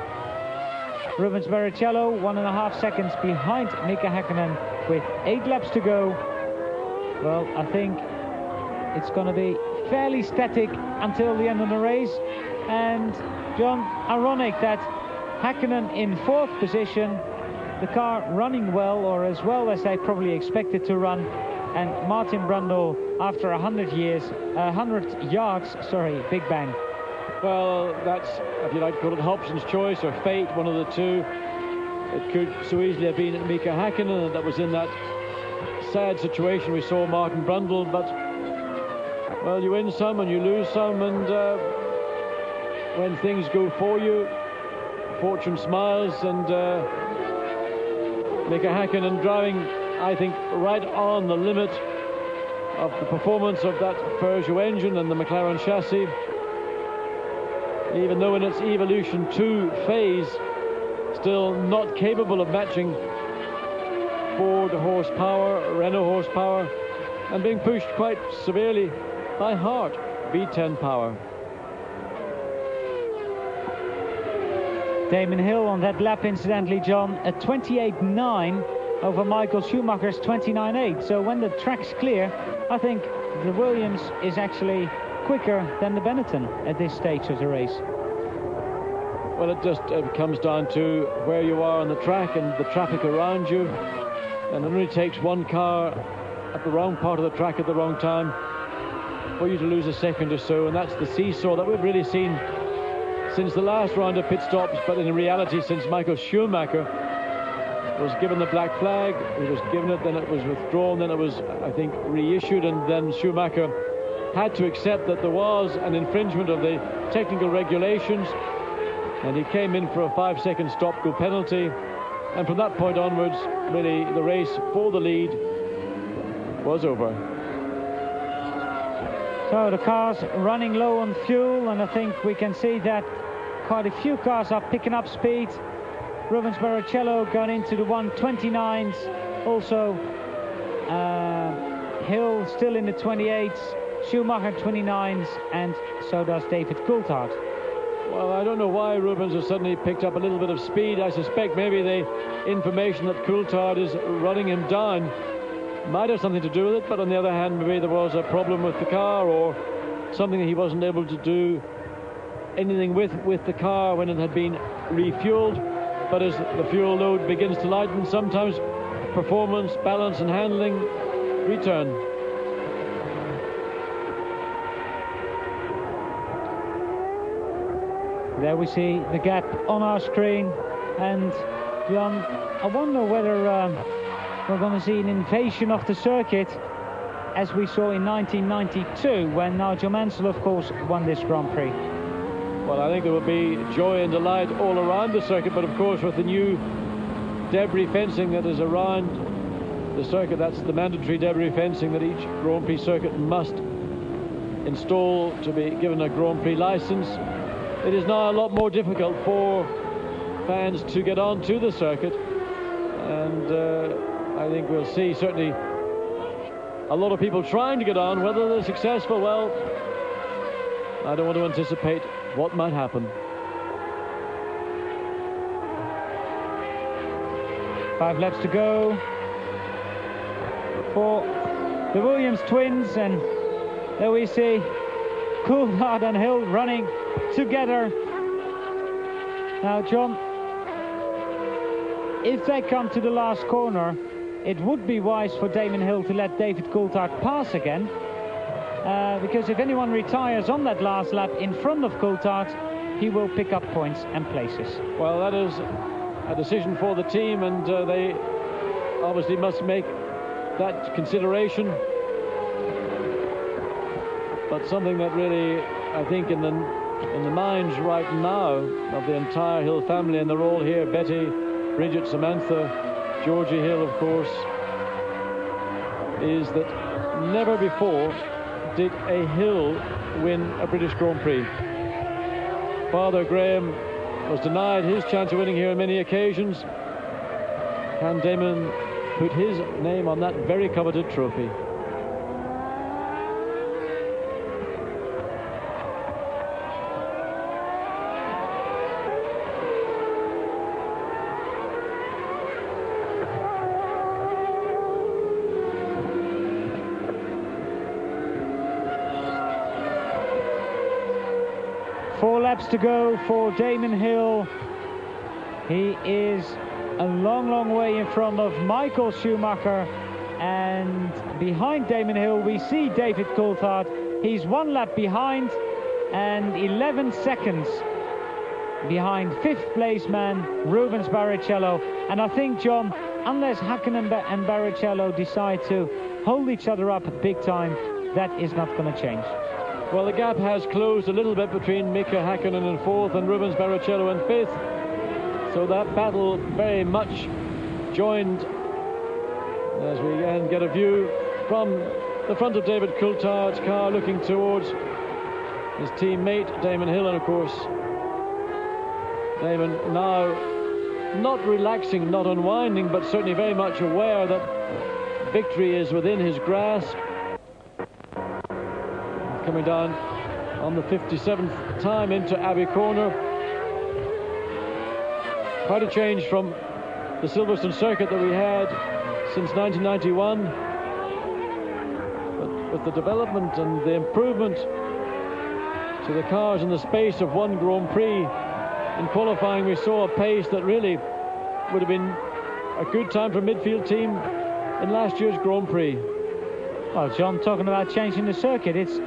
Rubens Barrichello 1.5 seconds behind Mika Häkkinen with 8 laps to go. Well, I think it's going to be fairly static until the end of the race. And John, ironic that Häkkinen in fourth position, the car running well, or as well as they probably expected to run, and Martin Brundle after 100 yards, big bang. Well, that's, if you like to call it, Hobson's choice or fate, one of the two. It could so easily have been Mika Häkkinen that was in that sad situation we saw Martin Brundle, but well, you win some and you lose some, and when things go for you, fortune smiles. And Mika Häkkinen driving, I think, right on the limit of the performance of that Peugeot engine and the McLaren chassis, even though in its Evolution 2 phase still not capable of matching Ford horsepower, Renault horsepower, and being pushed quite severely by Hart V10 power. Damon Hill on that lap, incidentally, John, at 28.9 over Michael Schumacher's 29.8. So when the track's clear, I think the Williams is actually quicker than the Benetton at this stage of the race. Well, it just comes down to where you are on the track and the traffic around you, and it only takes one car at the wrong part of the track at the wrong time for you to lose a second or so, and that's the seesaw that we've really seen since the last round of pit stops, but in reality since Michael Schumacher was given the black flag. He was given it, then it was withdrawn, then it was, I think, reissued, and then Schumacher had to accept that there was an infringement of the technical regulations, and he came in for a 5-second stop-go penalty, and from that point onwards, really, the race for the lead was over. So the car's running low on fuel, and I think we can see that quite a few cars are picking up speed. Rubens Barrichello going into the 129s, also Hill still in the 28s, Schumacher 29s, and so does David Coulthard. Well, I don't know why Rubens has suddenly picked up a little bit of speed. I suspect maybe the information that Coulthard is running him down might have something to do with it, but on the other hand, maybe there was a problem with the car or something that he wasn't able to do anything with the car when it had been refueled. but as the fuel load begins to lighten, sometimes performance, balance and handling return. There we see the gap on our screen, and John, I wonder whether we're going to see an invasion of the circuit as we saw in 1992 when Nigel Mansell, of course, won this Grand Prix. Well, I think there will be joy and delight all around the circuit, but of course with the new debris fencing that is around the circuit, that's the mandatory debris fencing that each Grand Prix circuit must install to be given a Grand Prix license. It is now a lot more difficult for fans to get onto the circuit, and I think we'll see certainly a lot of people trying to get on. Whether they're successful, well, I don't want to anticipate what might happen. 5 laps to go for the Williams twins, and there we see Coulthard and Hill running together. Now, John, if they come to the last corner, it would be wise for Damon Hill to let David Coulthard pass again, because if anyone retires on that last lap in front of Coulthard, he will pick up points and places. Well, that is a decision for the team, and they obviously must make that consideration. But something that really, I think, in the minds right now of the entire Hill family, and they're all here, Betty, Bridget, Samantha, Georgie Hill, of course, is that never before did a Hill win a British Grand Prix. Father Graham was denied his chance of winning here on many occasions. Can Damon put his name on that very coveted trophy? To go for Damon Hill. He is a long way in front of Michael Schumacher, and behind Damon Hill we see David Coulthard. He's 1 lap behind and 11 seconds behind 5th place man Rubens Barrichello. And I think, John, unless Hakkinen and Barrichello decide to hold each other up big time, that is not going to change. Well, the gap has closed a little bit between Mika Hakkinen in 4th and Rubens Barrichello in 5th. So that battle very much joined, as we again get a view from the front of David Coulthard's car looking towards his teammate Damon Hill. And of course, Damon now not relaxing, not unwinding, but certainly very much aware that victory is within his grasp. Coming down on the 57th time into Abbey Corner. Quite a change from the Silverstone circuit that we had since 1991. But with the development and the improvement to the cars in the space of one Grand Prix, in qualifying we saw a pace that really would have been a good time for a midfield team in last year's Grand Prix. Well, John, talking about changing the circuit, it's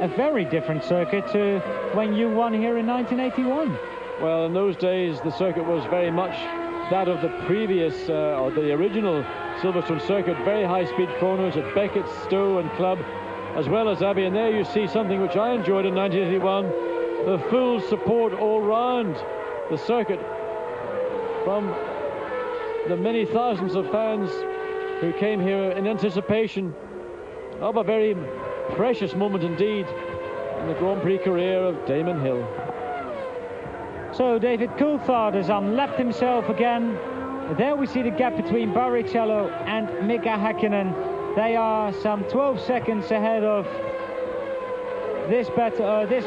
a very different circuit to when you won here in 1981. Well, in those days the circuit was very much that of the previous or the original Silverstone circuit. Very high-speed corners at Beckett, Stowe and Club, as well as Abbey. And there you see something which I enjoyed in 1981, the full support all round the circuit from the many thousands of fans who came here in anticipation of a very precious moment indeed in the Grand Prix career of Damon Hill. So David Coulthard has unlapped himself again. There we see the gap between Barrichello and Mika Hakkinen. They are some 12 seconds ahead of this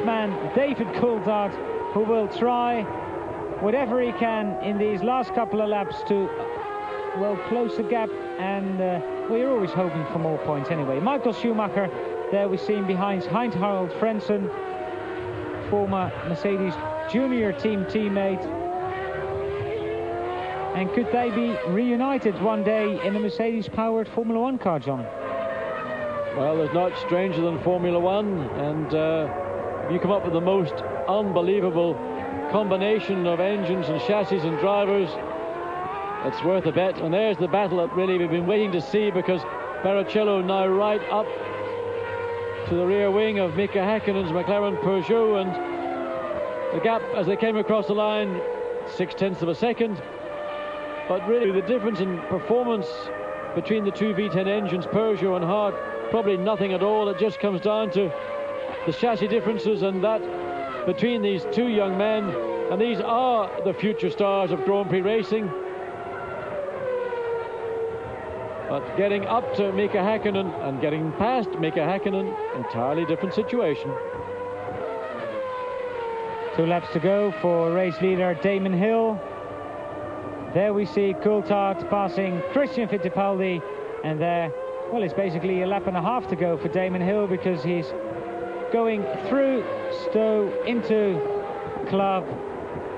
man, David Coulthard, who will try whatever he can in these last couple of laps to, well, close the gap. And we're always hoping for more points anyway. Michael Schumacher, there we see him behind Heinz-Harald Frentzen, former Mercedes Junior team teammate. And could they be reunited one day in a Mercedes-powered Formula One car, John? Well, there's not stranger than Formula One, and if you come up with the most unbelievable combination of engines and chassis and drivers, it's worth a bet. And there's the battle that really we've been waiting to see, because Barrichello now right up to the rear wing of Mika Häkkinen's McLaren Peugeot, and the gap as they came across the line, 0.6 of a second. But really the difference in performance between the two V10 engines, Peugeot and Hart, probably nothing at all. It just comes down to the chassis differences, and that between these two young men, and these are the future stars of Grand Prix racing. But getting up to Mika Häkkinen and getting past Mika Häkkinen, entirely different situation. 2 laps to go for race leader Damon Hill. There we see Coulthard passing Christian Fittipaldi, and there, well, it's basically a lap and a half to go for Damon Hill, because he's going through Stowe into Club,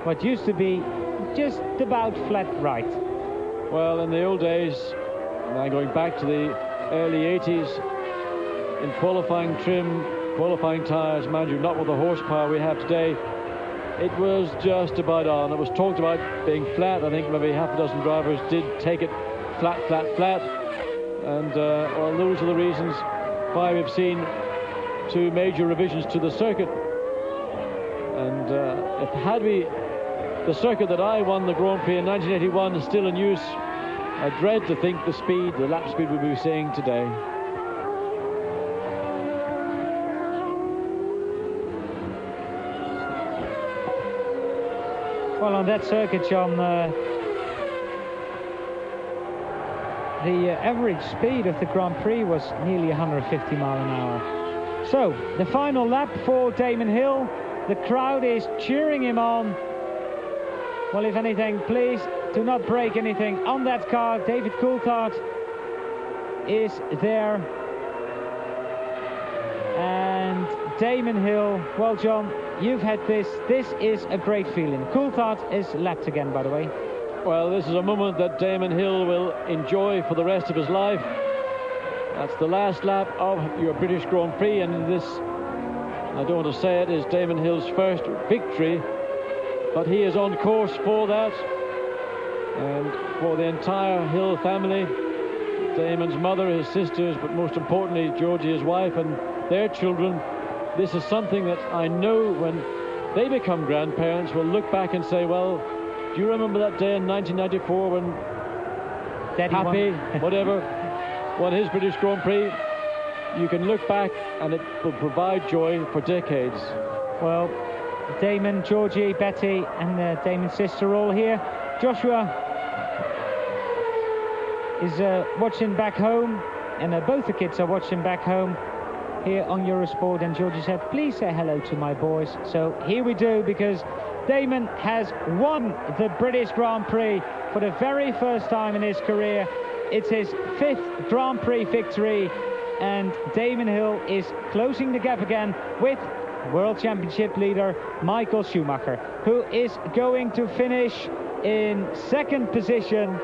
what used to be just about flat right. Well, in the old days, now going back to the early 80s, in qualifying trim, qualifying tyres, mind you, not with the horsepower we have today, it was just about on. It was talked about being flat. I think maybe half a dozen drivers did take it flat. And well, those are the reasons why we've seen 2 major revisions to the circuit. And if had we the circuit that I won the Grand Prix in 1981 is still in use, I dread to think the lap speed we'll be seeing today. Well, on that circuit, John, the average speed of the Grand Prix was nearly 150 miles an hour. So, the final lap for Damon Hill. The crowd is cheering him on. Well, if anything, please do not break anything on that car. David Coulthard is there. And Damon Hill, well, John, you've had this. This is a great feeling. Coulthard is lapped again, by the way. Well, this is a moment that Damon Hill will enjoy for the rest of his life. That's the last lap of your British Grand Prix, and this, I don't want to say it, is Damon Hill's first victory, but he is on course for that. And for the entire Hill family, Damon's mother, his sisters, but most importantly Georgie, his wife, and their children, this is something that I know when they become grandparents will look back and say, well, do you remember that day in 1994 when Daddy Happy, whatever, won his British Grand Prix? You can look back and it will provide joy for decades. Well, Damon, Georgie, Betty and Damon's sister all here. Joshua is watching back home, and both the kids are watching back home here on Eurosport, and Georgie said, please say hello to my boys. So here we do, because Damon has won the British Grand Prix for the very first time in his career. It's his 5th Grand Prix victory, and Damon Hill is closing the gap again with World Championship leader Michael Schumacher, who is going to finish in 2nd position.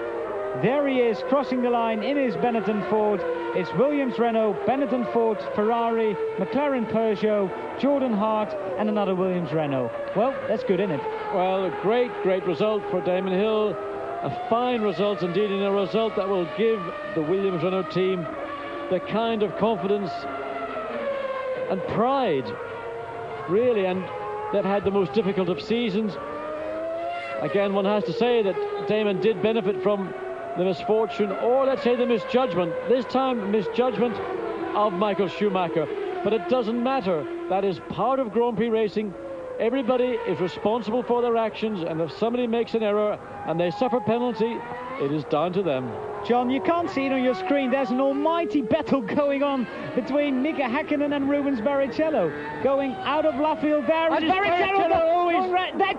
There he is, crossing the line in his Benetton Ford. It's Williams Renault, Benetton Ford, Ferrari, McLaren Peugeot, Jordan Hart and another Williams Renault. Well, that's good, isn't it? Well, a great result for Damon Hill. A fine result indeed, and a result that will give the Williams Renault team the kind of confidence and pride, really, and they've had the most difficult of seasons. Again, one has to say that Damon did benefit from the misfortune, or let's say the misjudgment, this time misjudgment of Michael Schumacher. But it doesn't matter. That is part of Grand Prix racing. Everybody is responsible for their actions, and if somebody makes an error and they suffer penalty, it is down to them. John, you can't see it on your screen. There's an almighty battle going on between Mika Häkkinen and Rubens Barrichello. Going out of left field there. Barrichello They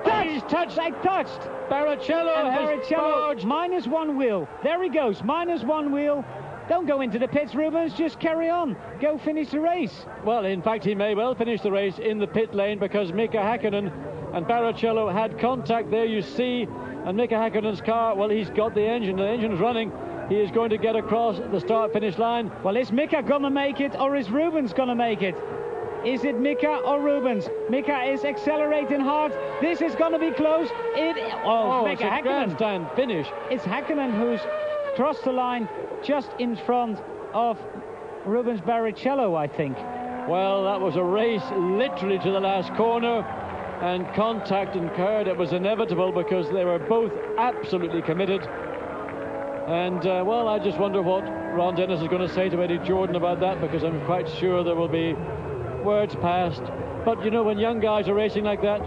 touched. Barrichello has barged. Minus 1 wheel. There he goes, minus 1 wheel. Don't go into the pits, Rubens. Just carry on. Go finish the race. Well, in fact, he may well finish the race in the pit lane, because Mika Häkkinen and Barrichello had contact. There you see, and Mika Häkkinen's car, well, he's got the engine's running. He is going to get across the start-finish line. Well, is Mika gonna make it, or is Rubens gonna make it? Is it Mika or Rubens? Mika is accelerating hard. This is gonna be close. It's a grandstand finish. It's Häkkinen who's crossed the line just in front of Rubens Barrichello, I think. Well, that was a race literally to the last corner, and contact occurred. It was inevitable because they were both absolutely committed. And, well, I just wonder what Ron Dennis is going to say to Eddie Jordan about that, because I'm quite sure there will be words passed. But, you know, when young guys are racing like that,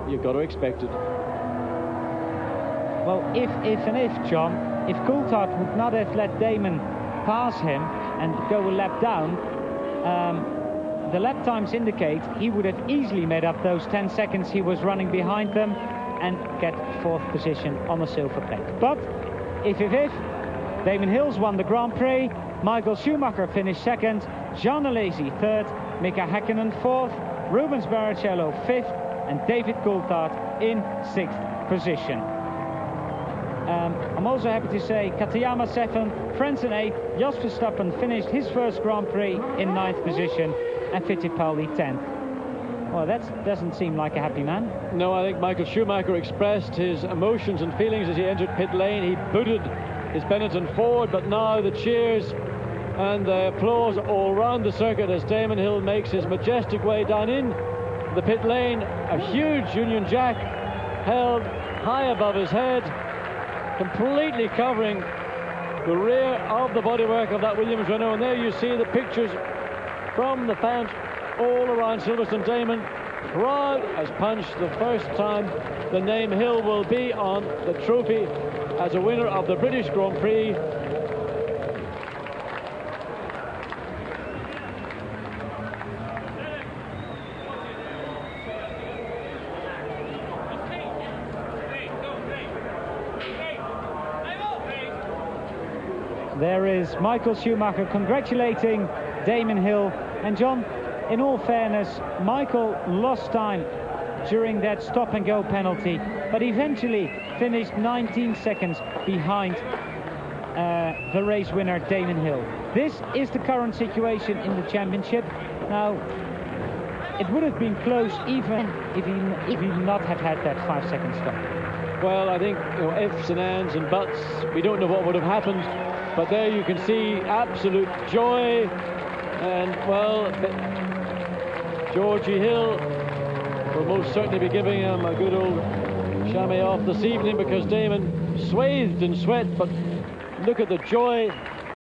you've got to expect it. Well, if, John, if Coulthard would not have let Damon pass him and go a lap down, the lap times indicate he would have easily made up those 10 seconds he was running behind them and get 4th position on the silver plate. But if, Damon Hill's won the Grand Prix, Michael Schumacher finished 2nd, Jean Alesi 3rd, Mika Häkkinen 4th, Rubens Barrichello 5th, and David Coulthard in 6th position. I'm also happy to say Katayama 7th, Frentzen 8th, Jos Verstappen finished his first Grand Prix in 9th position, and Fittipaldi 10th. Well, that doesn't seem like a happy man. No, I think Michael Schumacher expressed his emotions and feelings as he entered pit lane. He booted his Benetton forward, but now the cheers and the applause all round the circuit as Damon Hill makes his majestic way down in the pit lane. A huge Union Jack held high above his head, completely covering the rear of the bodywork of that Williams Renault. And there you see the pictures from the fans all around Silverstone. Damon, proud as punch, the first time the name Hill will be on the trophy as a winner of the British Grand Prix. There is Michael Schumacher congratulating Damon Hill. And John, in all fairness, Michael lost time during that stop-and-go penalty, but eventually finished 19 seconds behind the race winner Damon Hill. This is the current situation in the championship. Now, it would have been close even if he not have had that 5-second stop. Well, I think, you know, ifs and ands and buts, we don't know what would have happened, but there you can see absolute joy. And, well, Georgie Hill will most certainly be giving him a good old chamois off this evening, because Damon swathed in sweat, but look at the joy